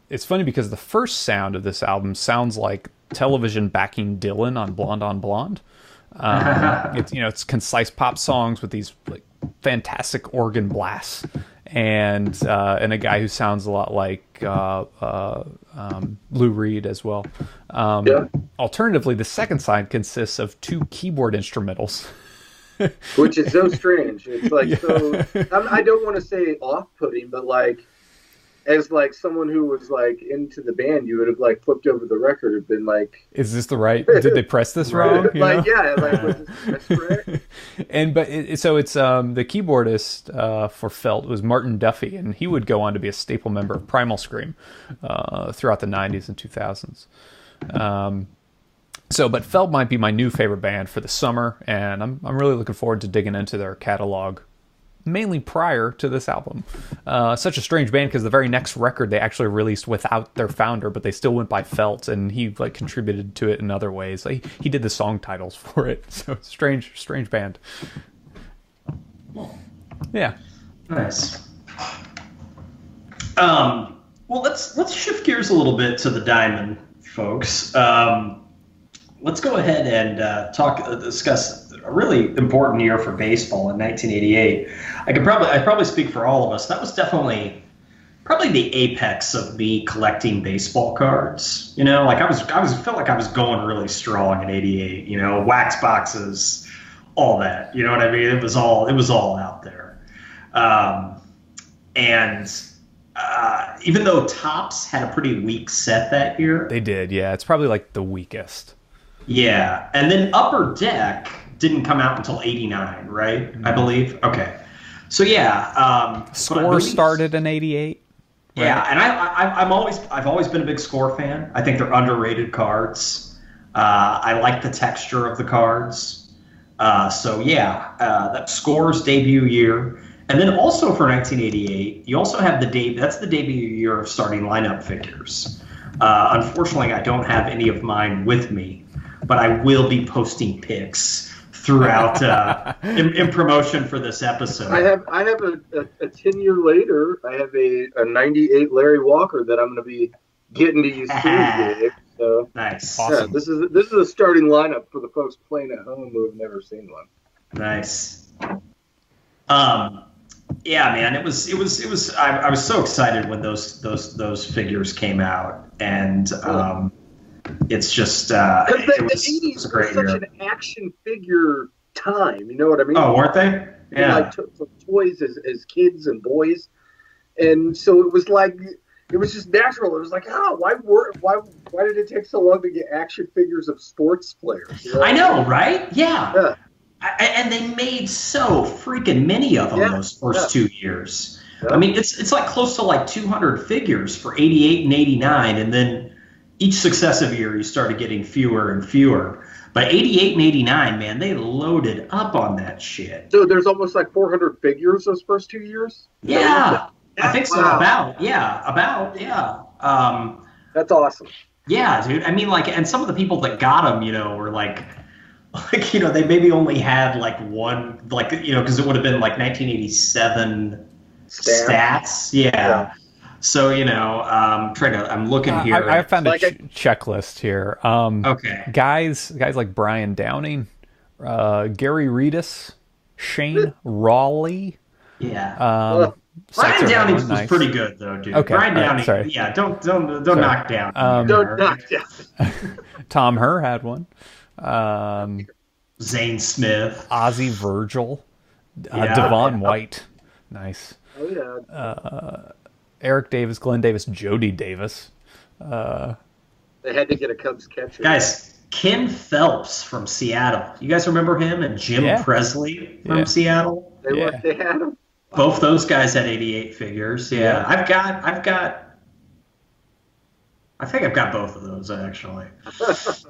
It's funny because the first sound of this album sounds like television backing Dylan on Blonde. It's concise pop songs with these like fantastic organ blasts, and a guy who sounds a lot like Lou Reed as well. Alternatively, the second side consists of 2 keyboard instrumentals. Which is so strange. It's like, so I don't want to say off-putting, but like, as like someone who was like into the band, you would have like flipped over the record and been like, is this the right, did they press this wrong? Like, yeah, like, was this correct? So it's the keyboardist for Felt was Martin Duffy, and he would go on to be a staple member of Primal Scream throughout the 90s and 2000s. But Felt might be my new favorite band for the summer, and I'm really looking forward to digging into their catalog, mainly prior to this album. Such a strange band because the very next record they actually released without their founder, but they still went by Felt, and he like contributed to it in other ways. Like, he did the song titles for it. So strange band. Yeah. Nice. Well, let's shift gears a little bit to the Diamond, folks. Let's go ahead and discuss a really important year for baseball in 1988. I'd probably speak for all of us. That was definitely probably the apex of me collecting baseball cards. You know, like I felt like I was going really strong in '88. You know, wax boxes, all that. You know what I mean? It was all out there. Even though Topps had a pretty weak set that year, They did, yeah. It's probably like the weakest. yeah, and then Upper Deck didn't come out until '89, right? I believe. Okay, so yeah, Score started in '88. Right? Yeah, and I've always been a big Score fan. I think they're underrated cards. I like the texture of the cards. That Score's debut year, and then also for 1988, you also have that's the debut year of starting lineup figures. Unfortunately, I don't have any of mine with me, but I will be posting pics throughout in promotion for this episode. I have a 10-year later. I have a '98 Larry Walker that I'm going to be getting to use soon. So Nice, awesome. Yeah, this is a starting lineup for the folks playing at home who have never seen one. nice. Yeah, man, it was. I was so excited when those figures came out, and it's just Because it the was 80s a was great such year. an action figure time. You know what I mean? Oh, weren't they? Yeah. Like toys as kids and boys, and so it was like it was just natural. It was like, why did it take so long to get action figures of sports players? You know? I know, right? Yeah. Yeah. And they made so freaking many of them those first 2 years. Yeah. I mean, it's like close to like 200 figures for 88 and 89, and then each successive year you started getting fewer and fewer. But 88 and 89, man, they loaded up on that shit. So there's almost like 400 figures those first 2 years? Yeah, I think so. Wow. About. That's awesome. Yeah, dude. I mean, like, and some of the people that got them, you know, were like, you know, they maybe only had like one, like, you know, because it would have been like 1987 stats. Yeah. So, you know, I'm looking here. I found Like a checklist here. Okay. Guys like Brian Downing, Gary Reedus, Shane Rawley, Yeah. Brian Seitzer had Downey one, was nice. pretty good though, dude. Okay, Brian all right, Downey, sorry. yeah, don't knock down. Don't knock down. Tom Herr had one. Zane Smith, Ozzy Virgil, Yeah. Devon White, nice. Oh yeah. Eric Davis, Glenn Davis, Jody Davis. They had to get a Cubs catcher. guys. Ken Phelps from Seattle. You guys remember him? And Jim Yeah. Presley from Yeah. Seattle. They Yeah. they had him. Both those guys had 88 figures. Yeah. Yeah. I think I've got both of those actually.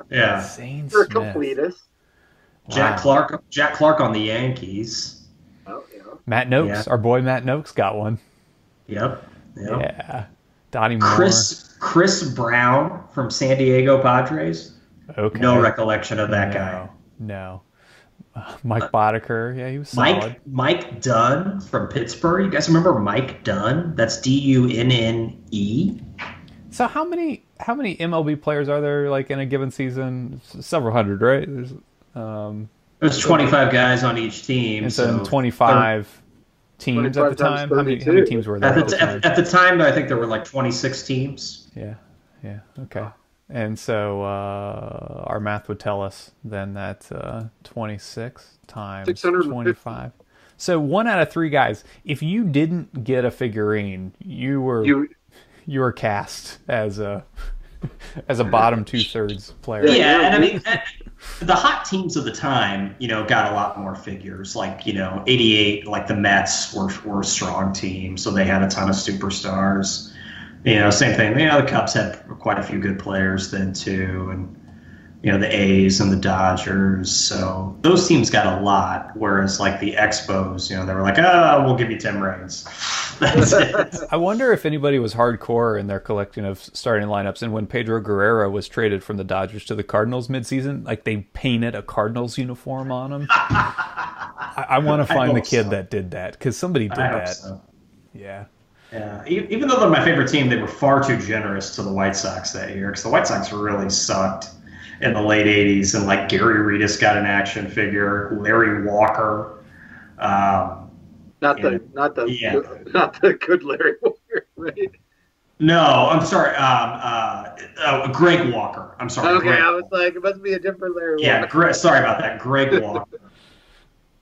Yeah. Zane For a Smith. completist. Jack Clark on the Yankees. Oh yeah. Matt Noakes, Yeah. our boy Matt Noakes got one. Yep. Yeah. Donnie Moore. Chris Brown from San Diego Padres. Okay. No recollection of that guy. No. Mike Boddicker. Yeah, he was solid. Mike Dunn from Pittsburgh. You guys remember Mike Dunn? That's Dunne. So how many MLB players are there like in a given season? Several hundred, right? There's 25 guys on each team. And so 25 teams at the 25 times time. How many 32. teams were there at the time? At the time, I think there were like 26 teams. Yeah. Okay. And so our math would tell us then that 26 times 650. 25. So 1 out of 3 guys. If you didn't get a figurine, you were cast as a bottom 2/3 player. Yeah, and I mean, the hot teams of the time, got a lot more figures. Like, 88, like the Mets were a strong team, so they had a ton of superstars. Same thing. The Cubs had quite a few good players then too, and the A's and the Dodgers. So those teams got a lot. Whereas like the Expos, they were like, "Oh, we'll give you Tim Raines." That's it. I wonder if anybody was hardcore in their collecting of starting lineups. And when Pedro Guerrero was traded from the Dodgers to the Cardinals midseason, like they painted a Cardinals uniform on him. I want to find the kid that did that because somebody did that. So. Yeah. Yeah, even though they're my favorite team, they were far too generous to the White Sox that year because the White Sox really sucked in the late '80s. And like Gary Reedus got an action figure, Larry Walker. Not the good Larry Walker, right? No, I'm sorry. Greg Walker. I'm sorry. Okay, Greg. I was like, it must be a different Larry Yeah, Walker. sorry about that. Greg Walker.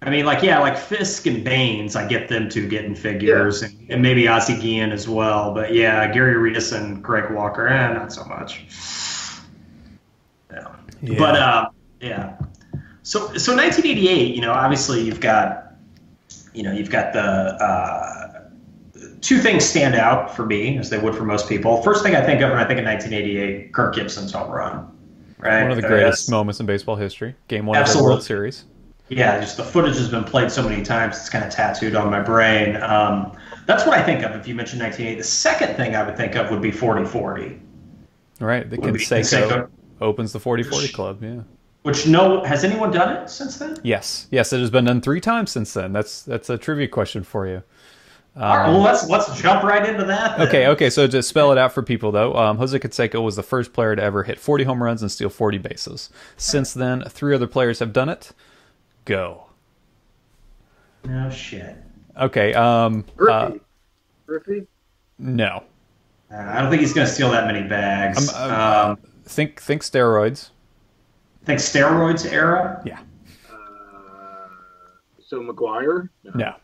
I mean, like Fisk and Baines, I get them two getting figures, and maybe Ozzie Guillen as well. But yeah, Gary Reedus and Greg Walker, not so much. Yeah. But yeah. So 1988, obviously you've got the two things stand out for me as they would for most people. First thing I think of when I think of 1988, Kirk Gibson's home run. Right. One of the greatest moments in baseball history. Game 1 of the World Series. Yeah, just the footage has been played so many times, it's kind of tattooed on my brain. That's what I think of if you mention 1980. The second thing I would think of would be 40-40. Right, the Canseco opens the 40-40 club, yeah. Which, has anyone done it since then? Yes, it has been done 3 times since then. That's a trivia question for you. All right, well, let's jump right into that then. Okay, so to spell it out for people, though, Jose Canseco was the first player to ever hit 40 home runs and steal 40 bases. Since then, 3 other players have done it. Go. No shit. Okay. Griffey? No. I don't think he's going to steal that many bags. Think steroids. Think steroids era? Yeah. So McGwire? No.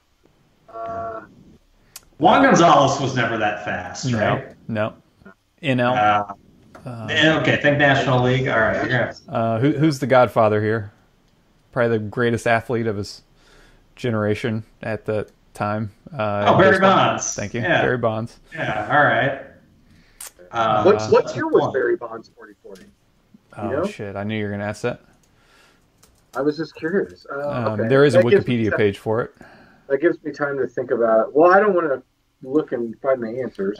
Juan Gonzalez was never that fast, right? No. NL. Okay, think National League. All right. Yeah. Who's the godfather here? Probably the greatest athlete of his generation at the time. Barry Bonds. Thank you. Yeah. Barry Bonds. Yeah, all right. What year was Barry Bonds 40-40? Oh, shit. I knew you were going to ask that. I was just curious. Okay. There is a Wikipedia page for it. That gives me time to think about. Well, I don't want to look and find the answers.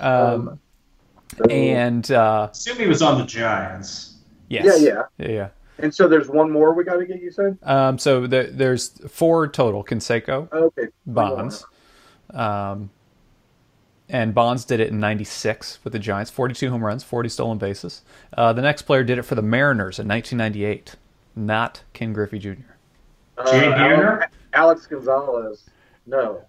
Assume he was on the Giants. Yes. Yeah. And so there's one more we got to get, you said? So there's 4 total. Canseco, okay. Bonds. And Bonds did it in 96 with the Giants. 42 home runs, 40 stolen bases. The next player did it for the Mariners in 1998. Not Ken Griffey Jr. Jay Buhner? Alex Gonzalez. No.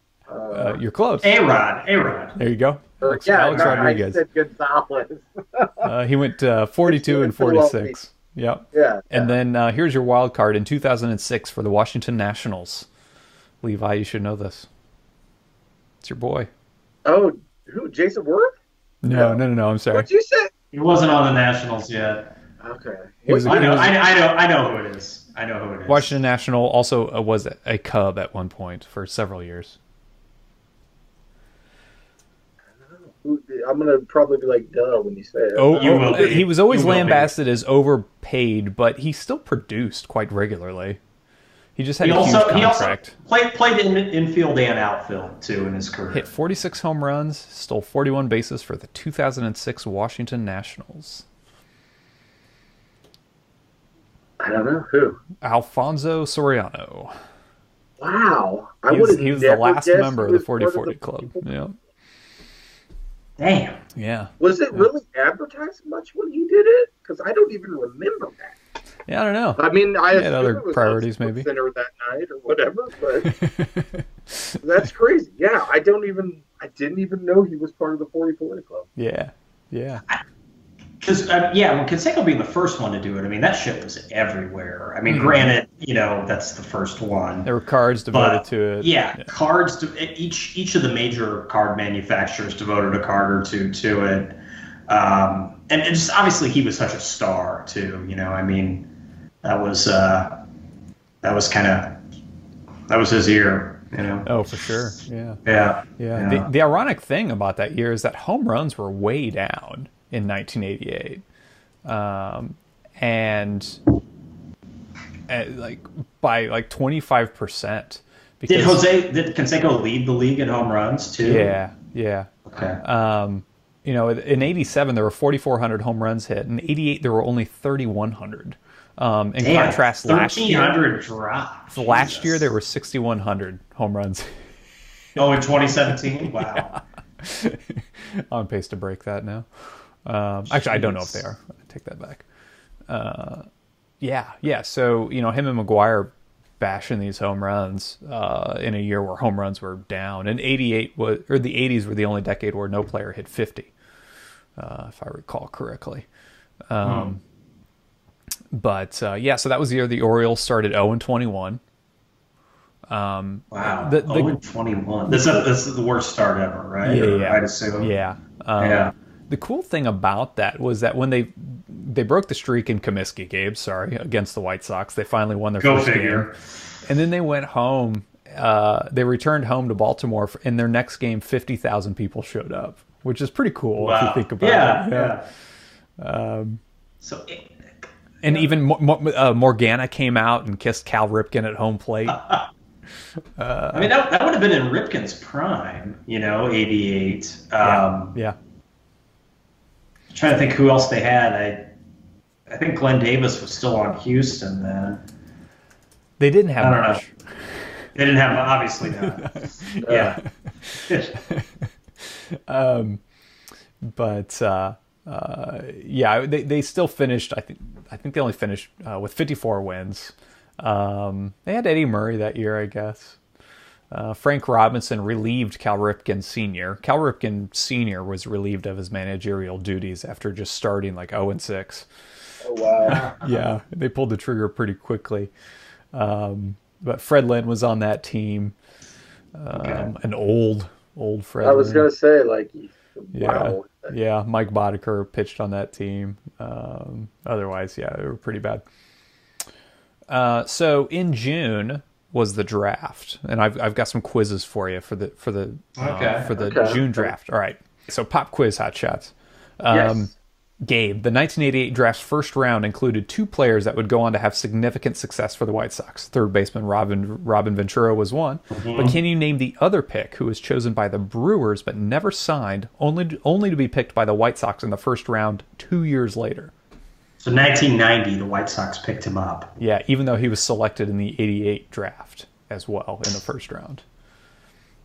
You're close. A-Rod. A-Rod. There you go. Alex I Rodriguez. said Gonzalez. He went 42 and 46. Yep. Yeah. And then here's your wild card in 2006 for the Washington Nationals. Levi, you should know this. It's your boy. Oh, who? Jason Worth? No. I'm sorry. What'd you say? He wasn't on the Nationals yet. Okay. I know who it is. I know who it is. Washington National also was a Cub at one point for several years. I'm gonna probably be like, duh, when you say it. You will be. He was always You will be. lambasted as overpaid, but he still produced quite regularly. He just had a huge contract. He also played in infield and outfield, too, in his career. Hit 46 home runs, stole 41 bases for the 2006 Washington Nationals. I don't know who. Alfonso Soriano. Wow. He was the last member of the 40-40 club. Yeah. Damn. Yeah. Was it really advertised much when he did it? Because I don't even remember that. Yeah, I don't know. I mean, I had other priorities, maybe. Center that night or whatever, but that's crazy. Yeah, I didn't even know he was part of the 40-40 club. Yeah. Because when Canseco being the first one to do it, I mean that shit was everywhere. I mean, granted, that's the first one. There were cards devoted to it. Yeah, cards. Each of the major card manufacturers devoted a card or two to it, and just obviously he was such a star too. I mean, that was his year. Oh, for sure. Yeah. Yeah. The ironic thing about that year is that home runs were way down in 1988, and by 25%. Did Canseco lead the league in home runs too? Yeah. Okay. In 87 there were 4,400 home runs hit. In 88 there were only 3,100. In contrast, last year dropped. Last year there were 6,100 home runs. Oh, in 2017? Wow. On pace to break that now. Actually, I don't know if they are. I take that back. So, him and McGwire bashing these home runs in a year where home runs were down. And the 80s were the only decade where no player hit 50, if I recall correctly. But, so that was the year the Orioles started 0-21. Wow, 0-21. This is the worst start ever, right? Yeah. I'd assume. Yeah. The cool thing about that was that when they broke the streak in Comiskey, against the White Sox, they finally won their first game. And then they went home. They returned home to Baltimore. In their next game, 50,000 people showed up, which is pretty cool if you think about it. Yeah. And even Morgana came out and kissed Cal Ripken at home plate. I mean, that would have been in Ripken's prime, 88. Yeah. I'm trying to think who else they had. I think Glenn Davis was still on Houston then. They didn't have much. They didn't have, obviously not. Yeah. They still finished. I think they only finished with 54 wins. They had Eddie Murray that year, I guess. Frank Robinson relieved Cal Ripken Sr. Cal Ripken Sr. was relieved of his managerial duties after just starting 0-6. Oh, wow. Yeah, they pulled the trigger pretty quickly. But Fred Lynn was on that team. An old Fred Lynn. I was going to say, wow. Yeah, Mike Boddicker pitched on that team. Otherwise, they were pretty bad. So in June was the draft, and I've got some quizzes for you for the June draft. All right, so pop quiz, hot shots. Yes. Gabe, the 1988 draft's first round included two players that would go on to have significant success for the White Sox. Third baseman Robin Ventura was one, but can you name the other pick who was chosen by the Brewers but never signed, only to be picked by the White Sox in the first round 2 years later? So 1990, the White Sox picked him up. Yeah, even though he was selected in the 88 draft as well in the first round.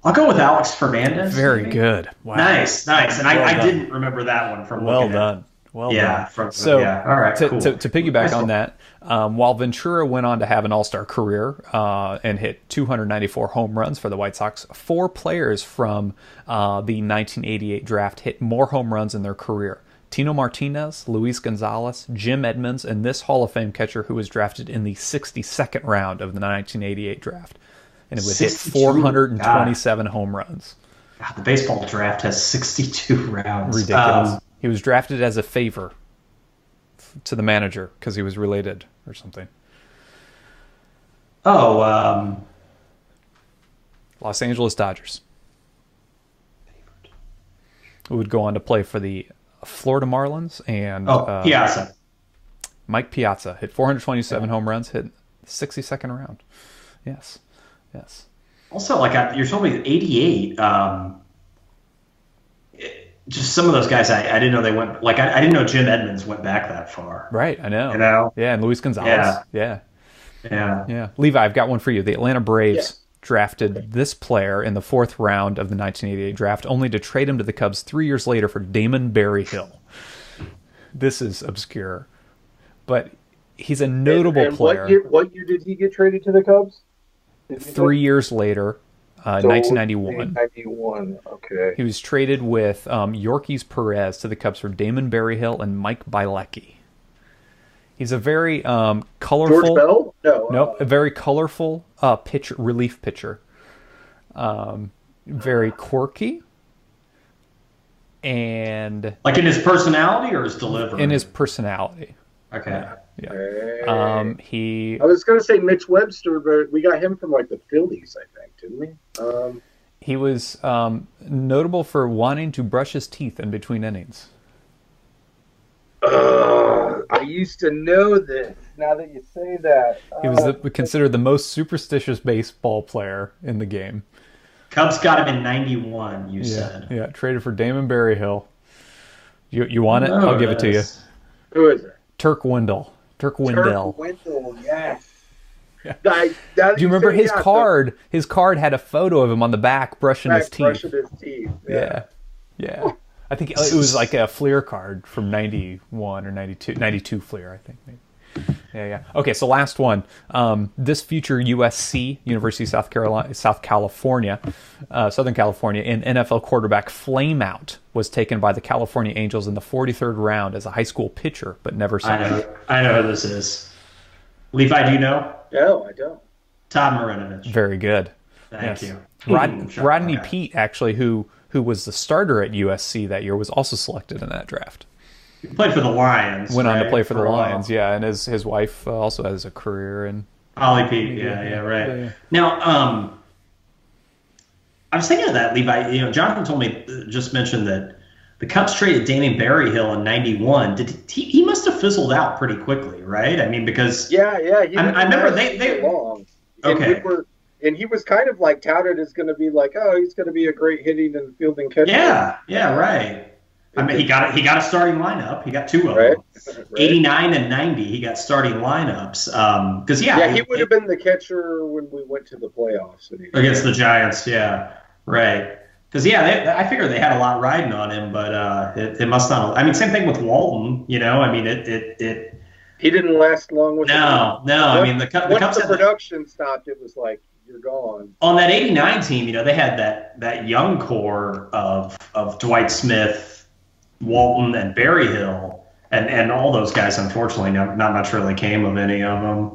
I'll go with Alex Fernandez. Very good. Wow. Nice. And I didn't remember that one from looking at it. Well yeah. done. So yeah. All right. to, Cool. to piggyback on that, while Ventura went on to have an all-star career and hit 294 home runs for the White Sox, 4 players from the 1988 draft hit more home runs in their career. Tino Martinez, Luis Gonzalez, Jim Edmonds, and this Hall of Fame catcher who was drafted in the 62nd round of the 1988 draft. And it would hit 427 home runs. God, the baseball draft has 62 rounds. Ridiculous. He was drafted as a favor to the manager because he was related or something. Oh, Los Angeles Dodgers. Who would go on to play for the Florida Marlins and Piazza. Mike Piazza hit 427 home runs, hit 62nd round. Yes. Also, you're telling me 88. Just some of those guys, I didn't know they went. I didn't know Jim Edmonds went back that far. Right, I know. You know? Yeah, and Luis Gonzalez. Yeah. Levi, I've got one for you. The Atlanta Braves drafted this player in the 4th round of the 1988 draft, only to trade him to the Cubs 3 years later for Damon Berryhill. This is obscure, but he's a notable player. What year did he get traded to the Cubs? 3 years later, 1991. 1991, okay. He was traded with Yorkis Perez to the Cubs for Damon Berryhill and Mike Bilecki. He's a very colorful. George Bell? No. A very colorful relief pitcher. Very quirky. And like in his personality or his delivery? In his personality. Okay. Yeah. I was going to say Mitch Webster, but we got him from the Phillies, I think, didn't we? He was notable for wanting to brush his teeth in between innings. I used to know this. Now that you say that, he was considered the most superstitious baseball player in the game. Cubs got him in 91. You said. Yeah, traded for Damon Berryhill. You want it? I'll give it to you. Who is it? Turk Wendell. Turk Wendell, yes. Yeah. Do you remember his card? His card had a photo of him on the back brushing his teeth. Yeah. I think it was like a Fleer card from 91 or 92 Fleer, I think. Maybe. Yeah. Okay, so last one. This future USC, University of Southern California, and NFL quarterback Flameout was taken by the California Angels in the 43rd round as a high school pitcher, but never signed. I know who this is. Levi, do you know? No, I don't. Todd Marinovich. Very good. Thank you. Rodney Peete, actually, who was the starter at USC that year, was also selected in that draft. He played for the Lions. Went on to play for the Lions, and his wife also has a career in Holly Pete. Yeah, right. Yeah. Now, I was thinking of that, Levi. Jonathan told me, just mentioned that the Cubs traded Damon Berryhill in '91. He must have fizzled out pretty quickly, right? I mean, because I remember they long. Okay. And he was kind of touted as going to be he's going to be a great hitting and fielding catcher. Yeah, right. I mean, he got a starting lineup. He got 2 of them. Right. 89 and 90, he got starting lineups. Because he would have been the catcher when we went to the playoffs against the Giants. Yeah, right. Because I figured they had a lot riding on him, but it must not. I mean, same thing with Walton. I mean, it. He didn't last long with. No. I mean, the Cubs. Once the production stopped, it was like you're gone. On that '89 team, they had that young core of Dwight Smith, Walton, and Berryhill, and all those guys. Unfortunately, not much really came of any of them.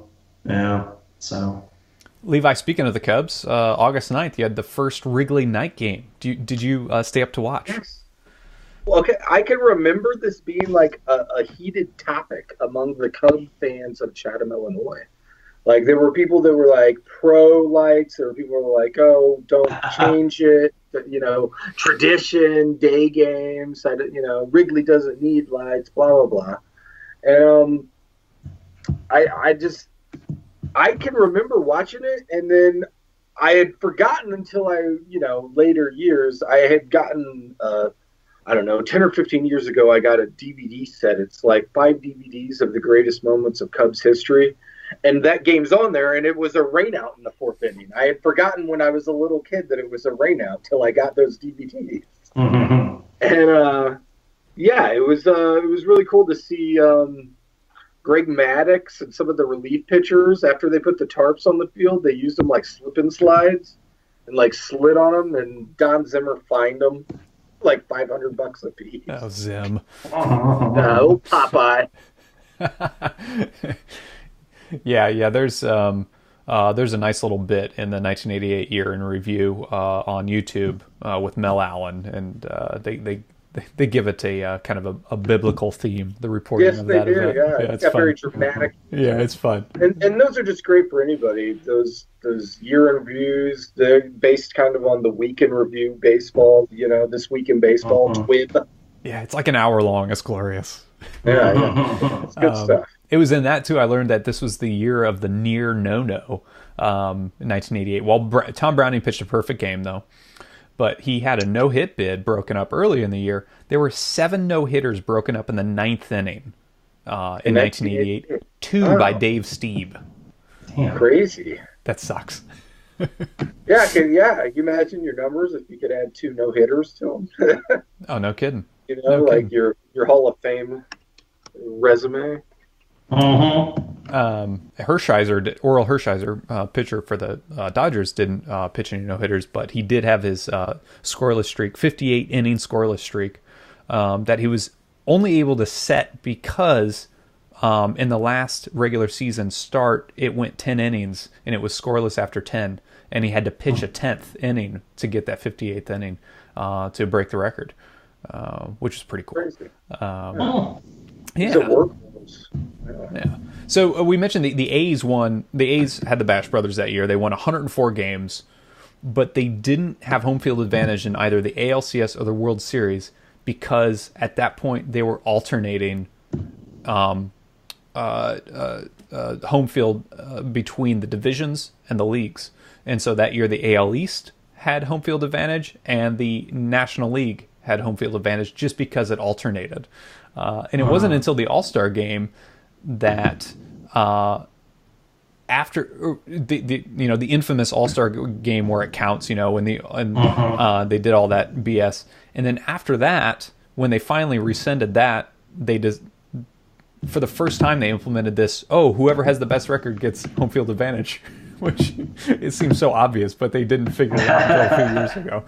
Yeah. So. Levi, speaking of the Cubs, August 9th, you had the first Wrigley night game. Did you stay up to watch? Yes. Well, okay, I can remember this being a heated topic among the Cub fans of Chatham, Illinois. There were people that were pro lights. There were people who were oh, don't change it. Tradition, day games. Wrigley doesn't need lights. Blah blah blah. And I can remember watching it, and then I had forgotten until later years. I had gotten, 10 or 15 years ago, I got a DVD set. It's 5 DVDs of the greatest moments of Cubs history. And that game's on there, and it was a rainout in the 4th inning. I had forgotten when I was a little kid that it was a rainout till I got those DVDs. Mm-hmm. And, Yeah, it was really cool to see Greg Maddux and some of the relief pitchers. After they put the tarps on the field, they used them like slip and slides and like slid on them. And Don Zimmer fined them like $500 a piece. Oh, Zim. Oh, Popeye. Yeah. There's a nice little bit in the 1988 year in review on YouTube with Mel Allen, and they give it a kind of a biblical theme. The reporting of that event. Yeah, it's fun. Very dramatic. Yeah, it's fun. And those are just great for anybody. Those year in reviews, they're based kind of on the week in review baseball. This week in baseball twib. Yeah, it's like an hour long. It's glorious. Yeah. It's good stuff. It was in that, too. I learned that this was the year of the near no-no in 1988. Well, Tom Browning pitched a perfect game, though. But he had a no-hit bid broken up early in the year. There were 7 no-hitters broken up in the 9th inning in 1988. 2 by Dave Stieb. Damn. Crazy. That sucks. Yeah, can you imagine your numbers if you could add 2 no-hitters to them? Oh, no kidding. Kidding. Your Hall of Fame resume. Orel Hershiser, pitcher for the Dodgers, didn't pitch any no-hitters, but he did have his scoreless streak, 58-inning scoreless streak, that he was only able to set because in the last regular season start, it went 10 innings, and it was scoreless after 10, and he had to pitch a 10th inning to get that 58th inning to break the record, which is pretty cool. Yeah. Yeah. So we mentioned the A's won. The A's had the Bash Brothers that year. They won 104 games, but they didn't have home field advantage in either the ALCS or the World Series because at that point they were alternating home field between the divisions and the leagues. And so that year the AL East had home field advantage and the National League had home field advantage just because it alternated. And it wasn't until the All-Star game that after the infamous All-Star game where it counts, when they did all that BS, and then after that, when they finally rescinded that, they just for the first time they implemented this. Oh, whoever has the best record gets home field advantage, which it seems so obvious, but they didn't figure it out until a few years ago.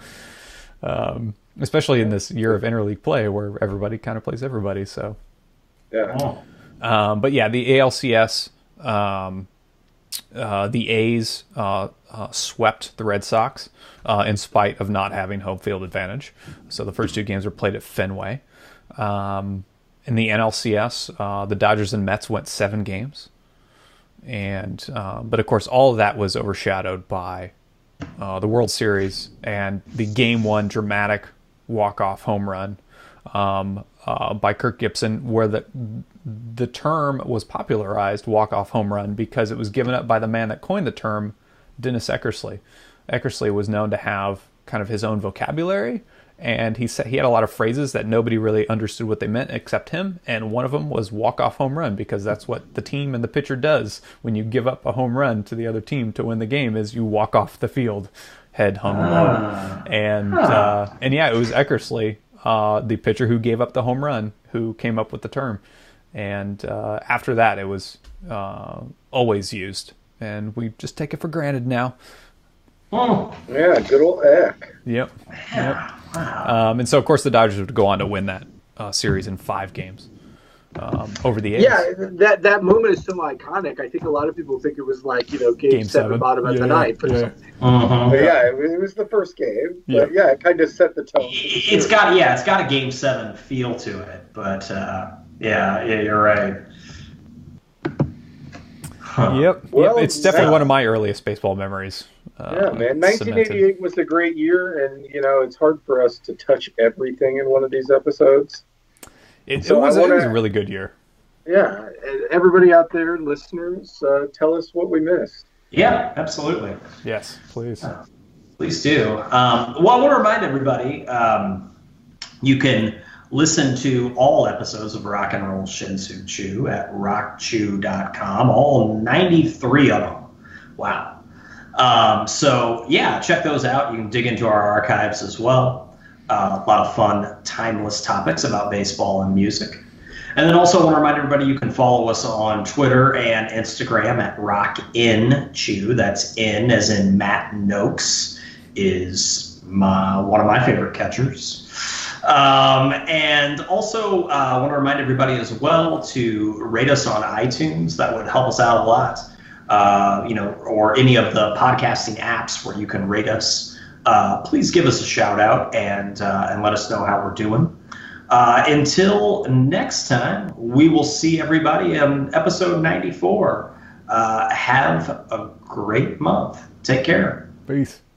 Especially in this year of interleague play where everybody kind of plays everybody. So, yeah. But yeah, the ALCS, the A's swept the Red Sox in spite of not having home field advantage. So the first 2 games were played at Fenway. In the NLCS, the Dodgers and Mets went 7 games. And but of course, all of that was overshadowed by the World Series and the Game 1 dramatic walk-off home run by Kirk Gibson, where the term was popularized, walk-off home run, because it was given up by the man that coined the term, Dennis Eckersley. Eckersley was known to have kind of his own vocabulary, and he said he had a lot of phrases that nobody really understood what they meant except him, and one of them was walk-off home run, because that's what the team and the pitcher does when you give up a home run to the other team to win the game, is you walk off the field head hung low. And yeah, it was Eckersley, the pitcher who gave up the home run, who came up with the term. And after that, it was always used, and we just take it for granted now. Oh, yeah, good old Eck. Yep. Wow. And so, of course, the Dodgers would go on to win that series in 5 games over the A's. Yeah, that moment is so iconic. I think a lot of people think it was like, game 7, bottom of the ninth. Yeah, it was the first game. But yeah, it kind of set the tone. It's got a game 7 feel to it. But yeah, you're right. Huh. Yep. It's definitely one of my earliest baseball memories. Yeah, man. 1988 was a great year, and it's hard for us to touch everything in one of these episodes. It was a really good year. Yeah, and everybody out there, listeners, tell us what we missed. Yeah, absolutely. Yes, please. Please do. Well, I want to remind everybody, you can listen to all episodes of Rock and Roll Shin-Soo Chew at rockchew.com, all 93 of them. Wow. So, yeah, check those out. You can dig into our archives as well. A lot of fun, timeless topics about baseball and music. And then also want to remind everybody you can follow us on Twitter and Instagram at RockInChew. That's in as in Matt Noakes is one of my favorite catchers. And also want to remind everybody as well to rate us on iTunes. That would help us out a lot. Or any of the podcasting apps where you can rate us. Please give us a shout out and let us know how we're doing. Until next time, we will see everybody in episode 94. Have a great month. Take care. Peace.